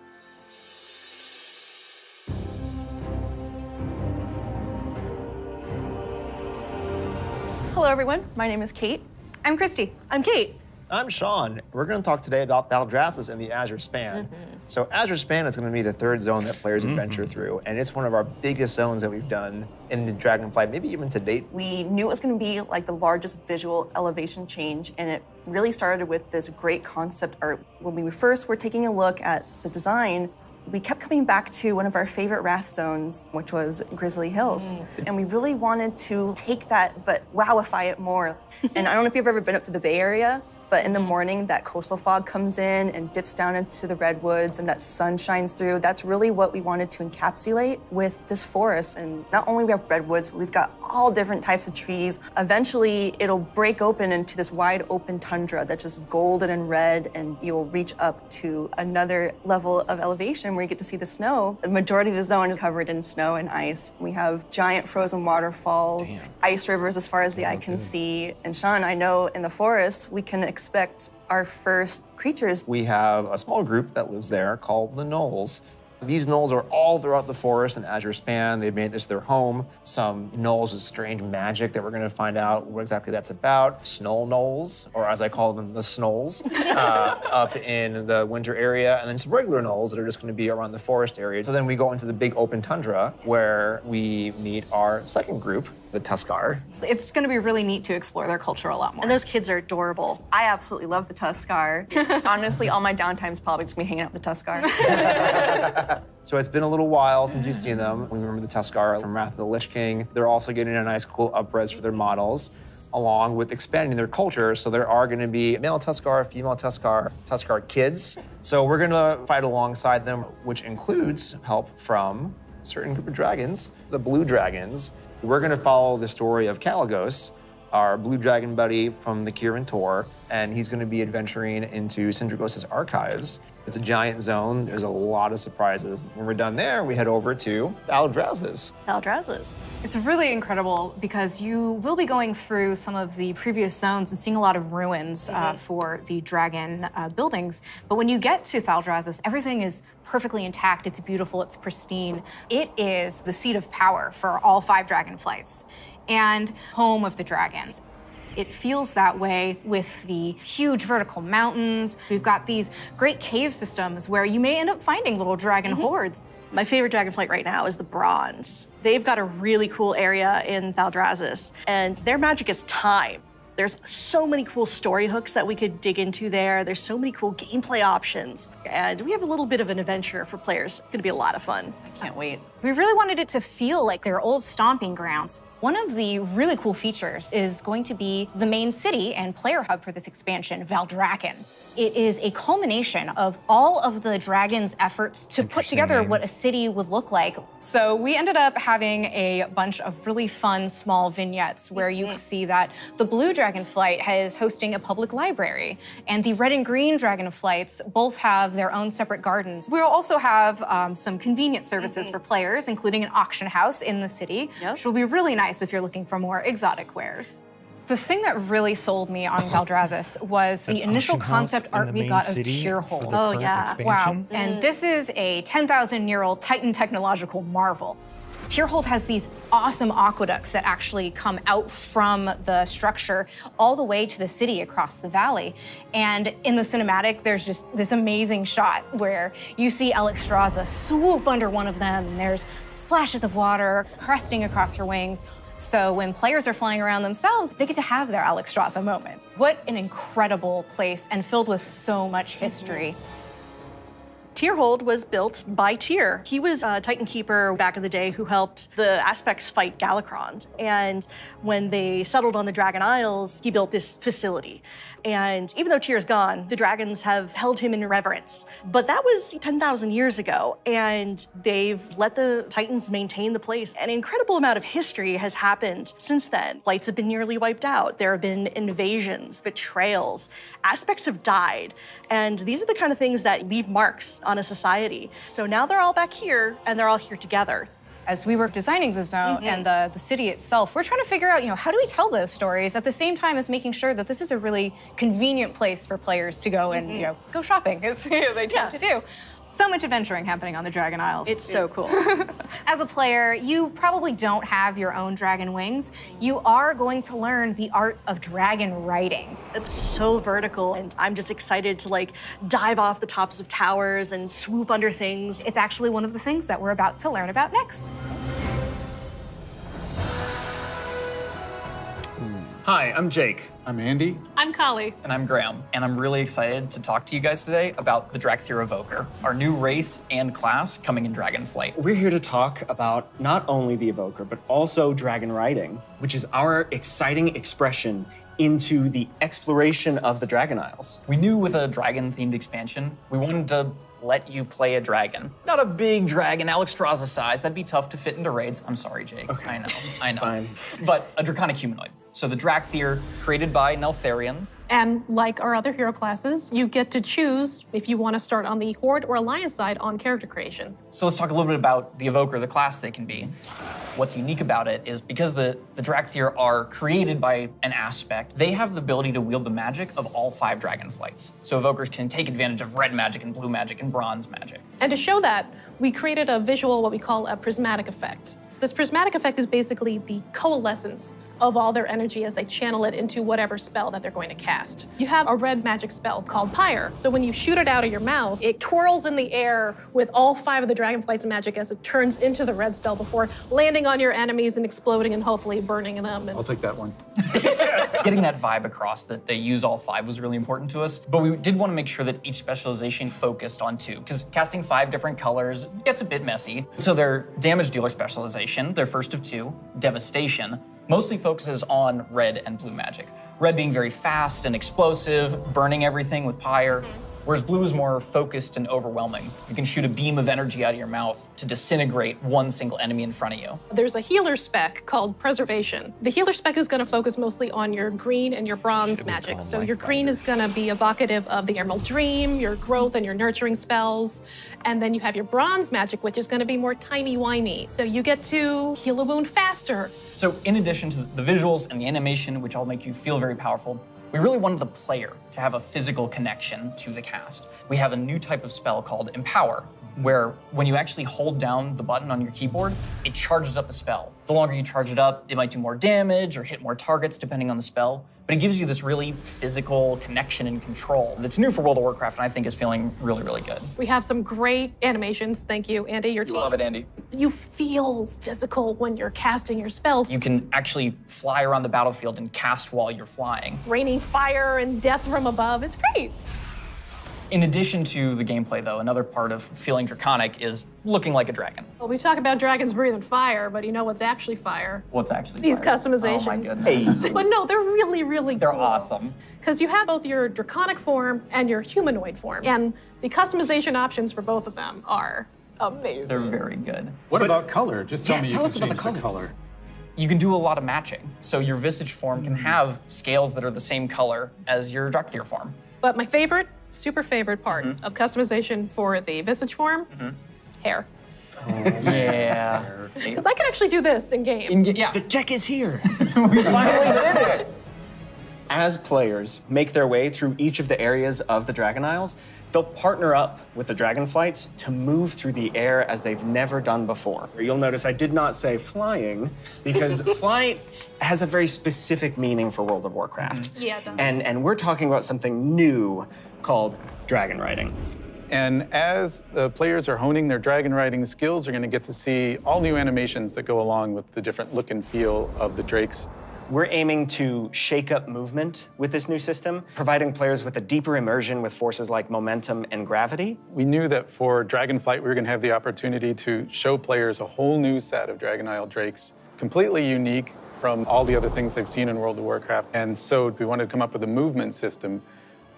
Hello, everyone. My name is Kate.
I'm Christy.
I'm Kate.
I'm Sean. We're going to talk today about Valdrassus and the Azure Span. So Azure Span is going to be the third zone that players adventure through, and it's one of our biggest zones that we've done in the Dragonflight, maybe even to date.
We knew it was going to be like the largest visual elevation change, and it really started with this great concept art. When we first were taking a look at the design, we kept coming back to one of our favorite Wrath zones, which was Grizzly Hills. And we really wanted to take that, but wowify it more. And I don't know if you've ever been up to the Bay Area, but in the morning, that coastal fog comes in and dips down into the redwoods and that sun shines through. That's really what we wanted to encapsulate with this forest. And not only we have redwoods, but we've got all different types of trees. Eventually, it'll break open into this wide open tundra that's just golden and red, and you'll reach up to another level of elevation where you get to see the snow. The majority of the zone is covered in snow and ice. We have giant frozen waterfalls, ice rivers as far as the eye can see. And Sean, I know in the forest, we can expect our first creatures.
We have a small group that lives there called the Gnolls. These Gnolls are all throughout the forest and Azure Span. They've made this their home. Some Gnolls with strange magic that we're going to find out what exactly that's about. Snow Gnolls, or as I call them, the Snolls, up in the winter area. And then some regular Gnolls that are just going to be around the forest area. So then we go into the big open tundra where we meet our second group, the Tuskar.
It's going to be really neat to explore their culture a lot more.
And those kids are adorable. I absolutely love the Tuskar. Honestly, all my downtime's probably just me hanging out with the Tuskar.
So it's been a little while since you've seen them. We remember the Tuskar from Wrath of the Lich King. They're also getting a nice, cool up-res for their models, along with expanding their culture. So there are going to be male Tuskar, female Tuskar, Tuskar kids. So we're going to fight alongside them, which includes help from a certain group of dragons, the blue dragons. We're going to follow the story of Kalagos, our blue dragon buddy from the Kirin Tor, and he's going to be adventuring into Sindragos' archives. It's a giant zone. There's a lot of surprises. When we're done there, we head over to Valdrassus.
Valdrassus.
It's really incredible because you will be going through some of the previous zones and seeing a lot of ruins for the dragon buildings. But when you get to Valdrassus, everything is perfectly intact. It's beautiful. It's pristine. It is the seat of power for all 5 dragonflights and home of the dragons. It feels that way with the huge vertical mountains. We've got these great cave systems where you may end up finding little dragon hordes.
My favorite dragonflight right now is the Bronze. They've got a really cool area in Valdrassus, and their magic is time. There's so many cool story hooks that we could dig into there. There's so many cool gameplay options. And we have a little bit of an adventure for players. It's gonna be a lot of fun. I can't wait.
We really wanted it to feel like their old stomping grounds. One of the really cool features is going to be the main city and player hub for this expansion, Valdrakken. It is a culmination of all of the Dragon's efforts to put together
name.
what a city would look like. So we ended up having a bunch of really fun small vignettes where you can see that the blue Dragonflight is hosting a public library, and the red and green Dragonflights both have their own separate gardens. We'll also have some convenience services for players, including an auction house in the city, which will be really nice if you're looking for more exotic wares. The thing that really sold me on Valdrazus was the initial concept art we got of Tierhold.
Oh, yeah.
Wow. And this is a 10,000-year-old Titan technological marvel. Tierhold has these awesome aqueducts that actually come out from the structure all the way to the city across the valley. And in the cinematic, there's just this amazing shot where you see Alexstrasza swoop under one of them, and there's splashes of water cresting across her wings. So when players are flying around themselves, they get to have their Alexstrasza moment. What an incredible place, and filled with so much history.
Tierhold was built by Tyr. He was a Titan Keeper back in the day who helped the Aspects fight Galakrond. And when they settled on the Dragon Isles, he built this facility. And even though Tyr's gone, the dragons have held him in reverence. But that was 10,000 years ago, and they've let the Titans maintain the place. An incredible amount of history has happened since then. Flights have been nearly wiped out. There have been invasions, betrayals. Aspects have died. And these are the kind of things that leave marks on a society. So now they're all back here, and they're all here together.
As we were designing the zone and the city itself, we're trying to figure out, how do we tell those stories at the same time as making sure that this is a really convenient place for players to go and, go shopping, as they tend to do. So much adventuring happening on the Dragon Isles.
It's so cool.
As a player, you probably don't have your own dragon wings. You are going to learn the art of dragon riding.
It's so vertical, and I'm just excited to dive off the tops of towers and swoop under things.
It's actually one of the things that we're about to learn about next.
Hi, I'm Jake.
I'm Andy.
I'm Kali.
And I'm Graham. And I'm really excited to talk to you guys today about the Drakthir Evoker, our new race and class coming in Dragonflight.
We're here to talk about not only the Evoker, but also dragon riding, which is our exciting expression into the exploration of the Dragon Isles.
We knew with a dragon-themed expansion, we wanted to let you play a dragon. Not a big dragon, Alexstrasza size. That'd be tough to fit into raids. I'm sorry, Jake.
Okay.
I know.
It's fine.
But a draconic humanoid. So the Drakthir, created by Neltharion.
And like our other hero classes, you get to choose if you want to start on the Horde or Alliance side on character creation.
So let's talk a little bit about the Evoker, the class they can be. What's unique about it is because the Drakthir are created by an aspect, they have the ability to wield the magic of all 5 Dragonflights. So Evokers can take advantage of red magic and blue magic and bronze magic.
And to show that, we created a visual, what we call a prismatic effect. This prismatic effect is basically the coalescence of all their energy as they channel it into whatever spell that they're going to cast. You have a red magic spell called Pyre. So when you shoot it out of your mouth, it twirls in the air with all 5 of the Dragonflight's magic as it turns into the red spell before landing on your enemies and exploding and hopefully burning them.
I'll take that one.
Getting that vibe across that they use all 5 was really important to us, but we did want to make sure that each specialization focused on 2, because casting 5 different colors gets a bit messy. So their damage dealer specialization, their first of 2, Devastation, mostly focuses on red and blue magic. Red being very fast and explosive, burning everything with Pyre, whereas blue is more focused and overwhelming. You can shoot a beam of energy out of your mouth to disintegrate one single enemy in front of you.
There's a healer spec called Preservation. The healer spec is going to focus mostly on your green and your bronze magic. So your green is going to be evocative of the Emerald Dream, your growth and your nurturing spells. And then you have your bronze magic, which is going to be more timey-wimey. So you get to heal a wound faster.
So in addition to the visuals and the animation, which all make you feel very powerful, we really wanted the player to have a physical connection to the cast. We have a new type of spell called Empower, where when you actually hold down the button on your keyboard, it charges up the spell. The longer you charge it up, it might do more damage or hit more targets depending on the spell, but it gives you this really physical connection and control that's new for World of Warcraft and I think is feeling really, really good.
We have some great animations. Thank you, Andy, your team.
You love it, Andy.
You feel physical when you're casting your spells.
You can actually fly around the battlefield and cast while you're flying.
Raining fire and death from above. It's great.
In addition to the gameplay, though, another part of feeling draconic is looking like a dragon.
Well, we talk about dragons breathing fire, but you know what's actually fire?
What's actually
These
fire?
customizations.
Oh my goodness.
But no, they're really, really
They're
cool.
awesome.
Because you have both your draconic form and your humanoid form. And the customization options for both of them are amazing.
They're very good.
What about color? Just tell me you
tell
can
us about the
change
colors.
color.
You can do a lot of matching. So your visage form can have scales that are the same color as your Drakthir form.
But my favorite, super favorite part of customization for the visage form, hair.
Yeah.
Because I can actually do this in game.
Yeah.
The tech is here.
We finally did it.
As players make their way through each of the areas of the Dragon Isles, they'll partner up with the Dragonflights to move through the air as they've never done before. You'll notice I did not say flying, because flight has a very specific meaning for World of Warcraft.
Yeah, it does.
And we're talking about something new called dragon riding.
And as the players are honing their dragon riding skills, they're going to get to see all new animations that go along with the different look and feel of the drakes.
We're aiming to shake up movement with this new system, providing players with a deeper immersion with forces like momentum and gravity.
We knew that for Dragonflight, we were going to have the opportunity to show players a whole new set of Dragon Isle drakes, completely unique from all the other things they've seen in World of Warcraft. And so we wanted to come up with a movement system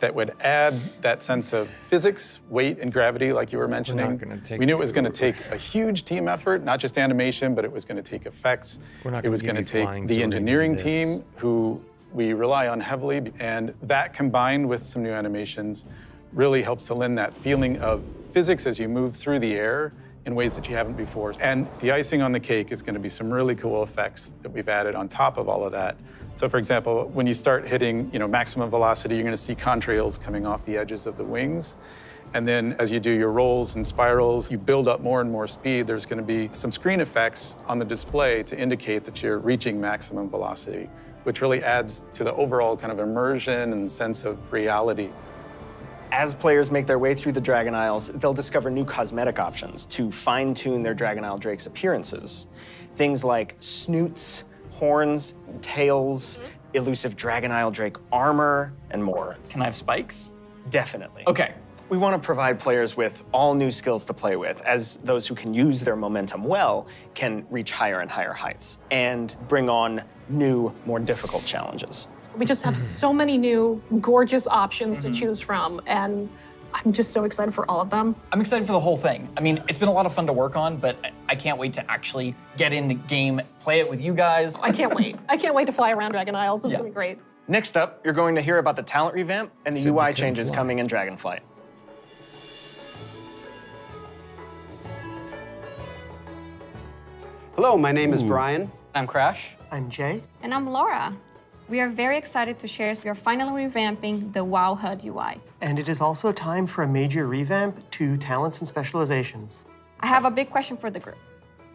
that would add that sense of physics, weight, and gravity, like you were mentioning. We knew it was going to take a huge team effort, not just animation, but it was going to take effects. It was going to take the engineering team, who we rely on heavily, and that combined with some new animations really helps to lend that feeling of physics as you move through the air in ways that you haven't before. And the icing on the cake is going to be some really cool effects that we've added on top of all of that. So for example, when you start hitting maximum velocity, you're going to see contrails coming off the edges of the wings. And then as you do your rolls and spirals, you build up more and more speed. There's going to be some screen effects on the display to indicate that you're reaching maximum velocity, which really adds to the overall kind of immersion and sense of reality.
As players make their way through the Dragon Isles, they'll discover new cosmetic options to fine-tune their Dragon Isle Drake's appearances. Things like snoots, horns, tails, elusive Dragon Isle Drake armor, and more.
Can I have spikes?
Definitely.
Okay.
We want to provide players with all new skills to play with, as those who can use their momentum well can reach higher and higher heights, and bring on new, more difficult challenges.
We just have so many new gorgeous options to choose from, and I'm just so excited for all of them.
I'm excited for the whole thing. I mean, it's been a lot of fun to work on, but I can't wait to actually get in the game, play it with you guys.
I can't wait. I can't wait to fly around Dragon Isles. This is gonna be great.
Next up, you're going to hear about the talent revamp and the UI changes coming in Dragonflight.
Hello, my name is Brian.
I'm Crash.
I'm Jay.
And I'm Laura. We are very excited to share we are finally revamping the WoW HUD UI.
And it is also time for a major revamp to talents and specializations.
I have a big question for the group.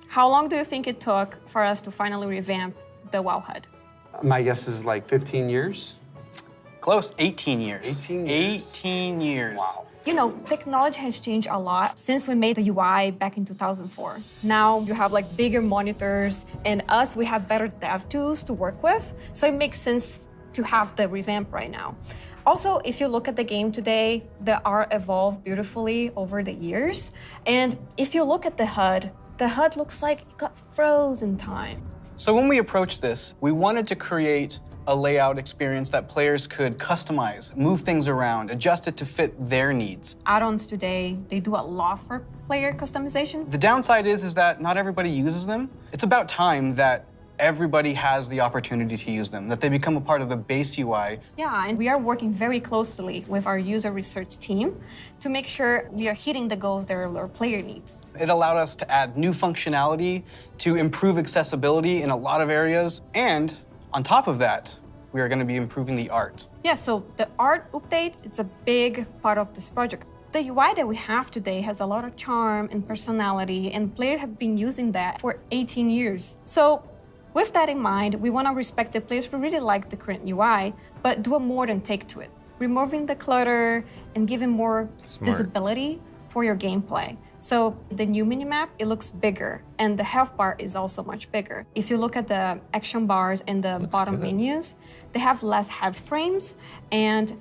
How long do you think it took for us to finally revamp the WoW HUD?
My guess is like 15 years.
Close, 18 years.
18 years.
18 years.
Wow.
You know, technology has changed a lot since we made the UI back in 2004. Now you have like bigger monitors, and we have better dev tools to work with. So it makes sense to have the revamp right now. Also, if you look at the game today, the art evolved beautifully over the years. And if you look at the HUD looks like it got frozen time.
So when we approached this, we wanted to create a layout experience that players could customize, move things around, adjust it to fit their needs.
Add-ons today, they do a lot for player customization.
The downside is that not everybody uses them. It's about time that everybody has the opportunity to use them, that they become a part of the base UI.
Yeah, and we are working very closely with our user research team to make sure we are hitting the goals that our player needs.
It allowed us to add new functionality, to improve accessibility in a lot of areas, and on top of that, we are going to be improving the art.
Yeah, so the art update, it's a big part of this project. The UI that we have today has a lot of charm and personality, and players have been using that for 18 years. So with that in mind, we want to respect the players who really like the current UI, but do a modern take to it, removing the clutter and giving more visibility for your gameplay. So the new minimap, it looks bigger, and the health bar is also much bigger. If you look at the action bars and the bottom menus, they have less head frames, and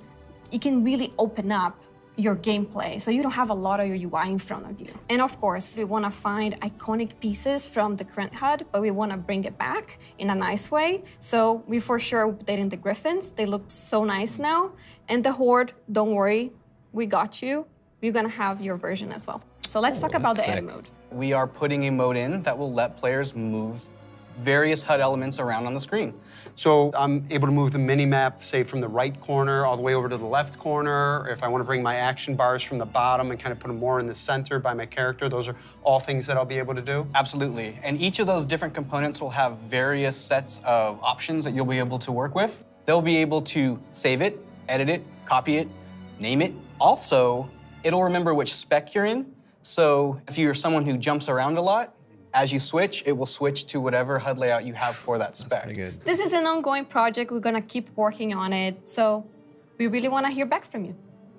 you can really open up your gameplay, so you don't have a lot of your UI in front of you. And of course, we want to find iconic pieces from the current HUD, but we want to bring it back in a nice way. So we for sure updating the Griffins. They look so nice now. And the Horde, don't worry, we got you. We're going to have your version as well. So let's talk about the edit mode.
We are putting a mode in that will let players move various HUD elements around on the screen.
So I'm able to move the mini-map, say, from the right corner all the way over to the left corner. If I want to bring my action bars from the bottom and kind of put them more in the center by my character, those are all things that I'll be able to do?
Absolutely. And each of those different components will have various sets of options that you'll be able to work with. They'll be able to save it, edit it, copy it, name it. Also, it'll remember which spec you're in. So if you're someone who jumps around a lot, as you switch, it will switch to whatever HUD layout you have for that spec.
This is an ongoing project. We're going to keep working on it. So we really want to hear back from you.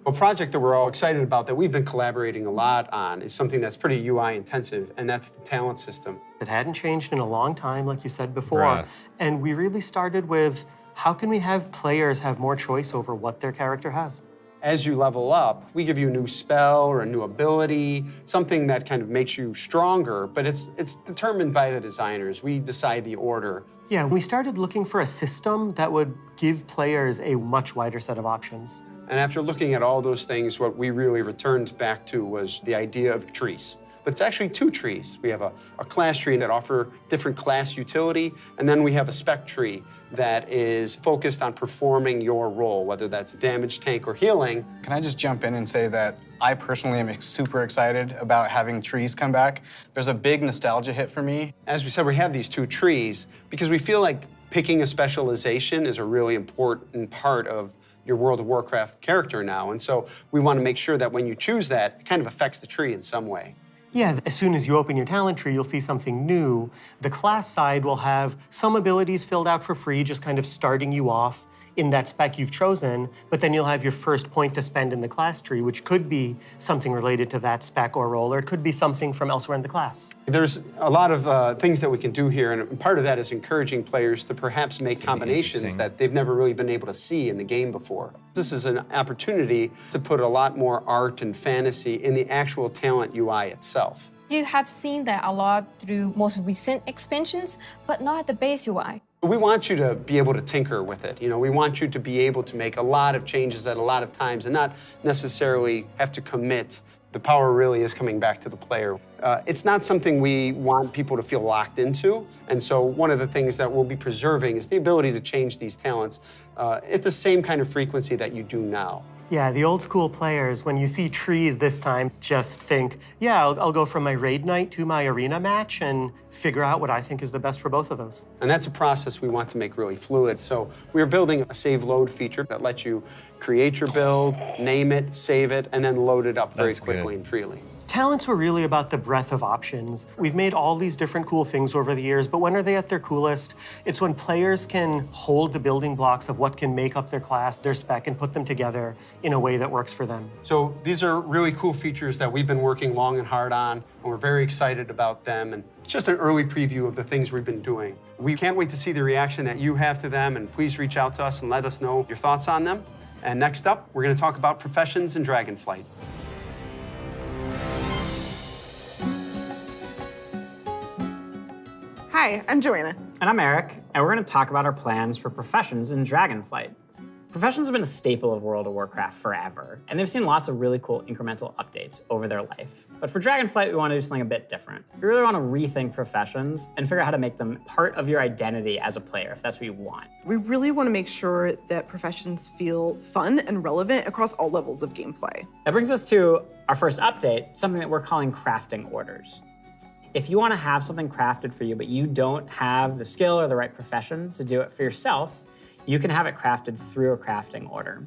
A project that we're all excited about that we've been collaborating a lot on is something that's pretty UI intensive, and that's the talent system.
It hadn't changed in a long time, like you said before.
Right.
And we really started with, how can we have players have more choice over what their character has?
As you level up, we give you a new spell or a new ability, something that kind of makes you stronger, but it's determined by the designers. We decide the order.
Yeah, we started looking for a system that would give players a much wider set of options.
And after looking at all those things, what we really returned back to was the idea of trees. But it's actually two trees. We have a class tree that offer different class utility, and then we have a spec tree that is focused on performing your role, whether that's damage, tank, or healing.
Can I just jump in and say that I personally am super excited about having trees come back. There's a big nostalgia hit for me.
As we said, we have these two trees because we feel like picking a specialization is a really important part of your World of Warcraft character now. And so we want to make sure that when you choose that, it kind of affects the tree in some way.
Yeah, as soon as you open your talent tree, you'll see something new. The class side will have some abilities filled out for free, just kind of starting you off in that spec you've chosen, but then you'll have your first point to spend in the class tree, which could be something related to that spec or role, or it could be something from elsewhere in the class.
There's a lot of things that we can do here, and part of that is encouraging players to perhaps make combinations that they've never really been able to see in the game before. This is an opportunity to put a lot more art and fantasy in the actual talent UI itself.
You have seen that a lot through most recent expansions, but not the base UI.
We want you to be able to tinker with it. You know, we want you to be able to make a lot of changes at a lot of times and not necessarily have to commit. The power really is coming back to the player. It's not something we want people to feel locked into, and so one of the things that we'll be preserving is the ability to change these talents at the same kind of frequency that you do now.
Yeah, the old school players, when you see trees this time, just think, yeah, I'll go from my raid night to my arena match and figure out what I think is the best for both of those.
And that's a process we want to make really fluid. So we're building a save load feature that lets you create your build, name it, save it, and then load it up very quickly and freely.
Talents were really about the breadth of options. We've made all these different cool things over the years, but when are they at their coolest? It's when players can hold the building blocks of what can make up their class, their spec, and put them together in a way that works for them.
So these are really cool features that we've been working long and hard on, and we're very excited about them. And it's just an early preview of the things we've been doing. We can't wait to see the reaction that you have to them, and please reach out to us and let us know your thoughts on them. And next up, we're going to talk about professions in Dragonflight.
Hi, I'm Joanna.
And I'm Eric, and we're going to talk about our plans for professions in Dragonflight. Professions have been a staple of World of Warcraft forever, and they've seen lots of really cool incremental updates over their life. But for Dragonflight, we want to do something a bit different. We really want to rethink professions and figure out how to make them part of your identity as a player, if that's what you want.
We really want to make sure that professions feel fun and relevant across all levels of gameplay.
That brings us to our first update, something that we're calling crafting orders. If you want to have something crafted for you, but you don't have the skill or the right profession to do it for yourself, you can have it crafted through a crafting order.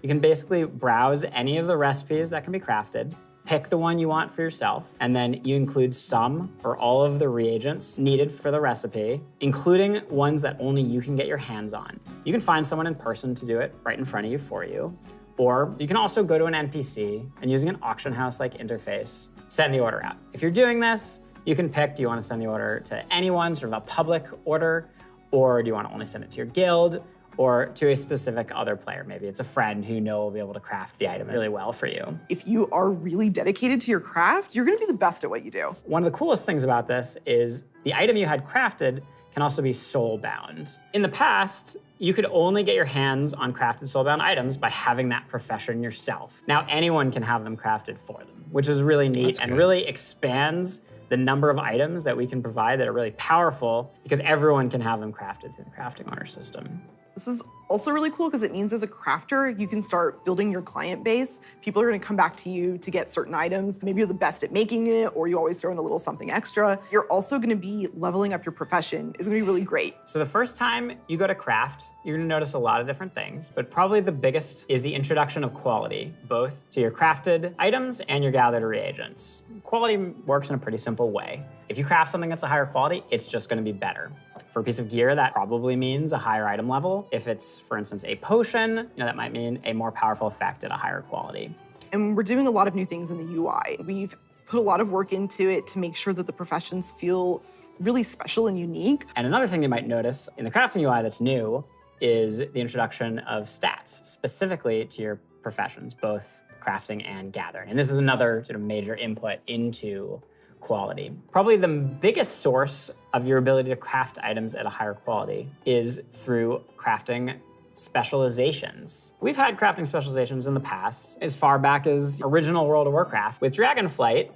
You can basically browse any of the recipes that can be crafted, pick the one you want for yourself, and then you include some or all of the reagents needed for the recipe, including ones that only you can get your hands on. You can find someone in person to do it right in front of you for you, or you can also go to an NPC and using an auction house-like interface, send the order out. If you're doing this, you can pick, do you want to send the order to anyone, sort of a public order, or do you want to only send it to your guild? or to a specific other player. Maybe it's a friend who you know will be able to craft the item really well for you.
If you are really dedicated to your craft, you're gonna be the best at what you do.
One of the coolest things about this is the item you had crafted can also be soul-bound. In the past, you could only get your hands on crafted soul-bound items by having that profession yourself. Now anyone can have them crafted for them, which is really neat and really expands the number of items that we can provide that are really powerful because everyone can have them crafted through the crafting honor system.
This is also really cool because it means as a crafter, you can start building your client base. People are gonna come back to you to get certain items. Maybe you're the best at making it, or you always throw in a little something extra. You're also gonna be leveling up your profession. It's gonna be really great.
So the first time you go to craft, you're gonna notice a lot of different things, but probably the biggest is the introduction of quality, both to your crafted items and your gathered reagents. Quality works in a pretty simple way. If you craft something that's a higher quality, it's just gonna be better. For a piece of gear, that probably means a higher item level. If it's, for instance, a potion, that might mean a more powerful effect at a higher quality.
And we're doing a lot of new things in the UI. We've put a lot of work into it to make sure that the professions feel really special and unique.
And another thing you might notice in the crafting UI that's new is the introduction of stats, specifically to your professions, both crafting and gathering. And this is another sort of major input into quality. Probably the biggest source of your ability to craft items at a higher quality is through crafting specializations. We've had crafting specializations in the past, as far back as original World of Warcraft. With Dragonflight,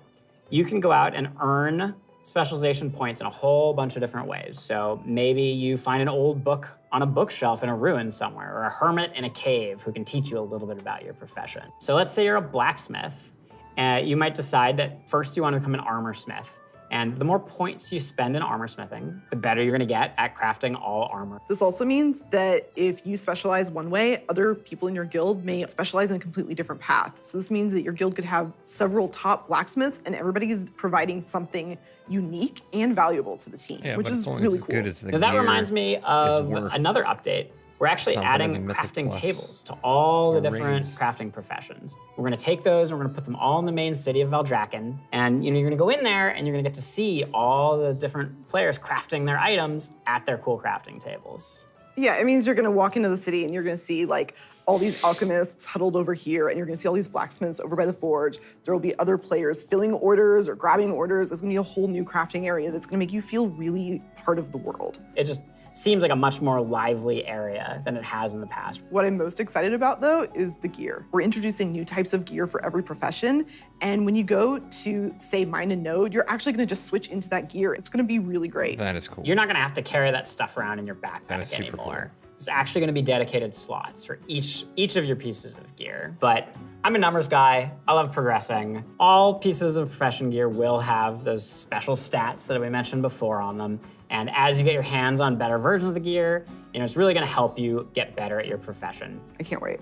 you can go out and earn specialization points in a whole bunch of different ways. So maybe you find an old book on a bookshelf in a ruin somewhere, or a hermit in a cave who can teach you a little bit about your profession. So let's say you're a blacksmith. You might decide that first you want to become an armor smith. And the more points you spend in armor smithing, the better you're gonna get at crafting all armor.
This also means that if you specialize one way, other people in your guild may specialize in a completely different path. So this means that your guild could have several top blacksmiths and everybody is providing something unique and valuable to the team, which is really cool.
Now that reminds me of another update. We're actually adding crafting tables to all the different crafting professions. We're gonna take those and we're gonna put them all in the main city of Valdrakken. And you're gonna go in there and you're gonna get to see all the different players crafting their items at their cool crafting tables.
Yeah, it means you're gonna walk into the city and you're gonna see like all these alchemists huddled over here, and you're gonna see all these blacksmiths over by the forge. There will be other players filling orders or grabbing orders. There's gonna be a whole new crafting area that's gonna make you feel really part of the world.
It just seems like a much more lively area than it has in the past.
What I'm most excited about though is the gear. We're introducing new types of gear for every profession. And when you go to say mine a node, you're actually gonna just switch into that gear. It's gonna be really great.
That is cool.
You're not gonna have to carry that stuff around in your backpack anymore. There's actually gonna be dedicated slots for each of your pieces of gear. But I'm a numbers guy, I love progressing. All pieces of profession gear will have those special stats that we mentioned before on them. And as you get your hands on better versions of the gear, it's really gonna help you get better at your profession.
I can't wait.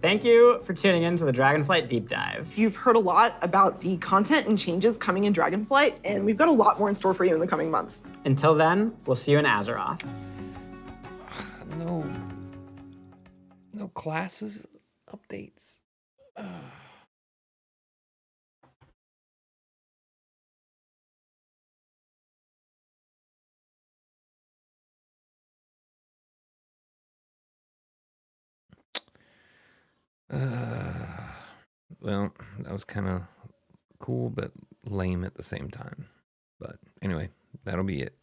Thank you for tuning in to the Dragonflight Deep Dive.
You've heard a lot about the content and changes coming in Dragonflight, and we've got a lot more in store for you in the coming months.
Until then, we'll see you in Azeroth.
No classes updates. Well, that was kind of cool, but lame at the same time. But anyway, that'll be it.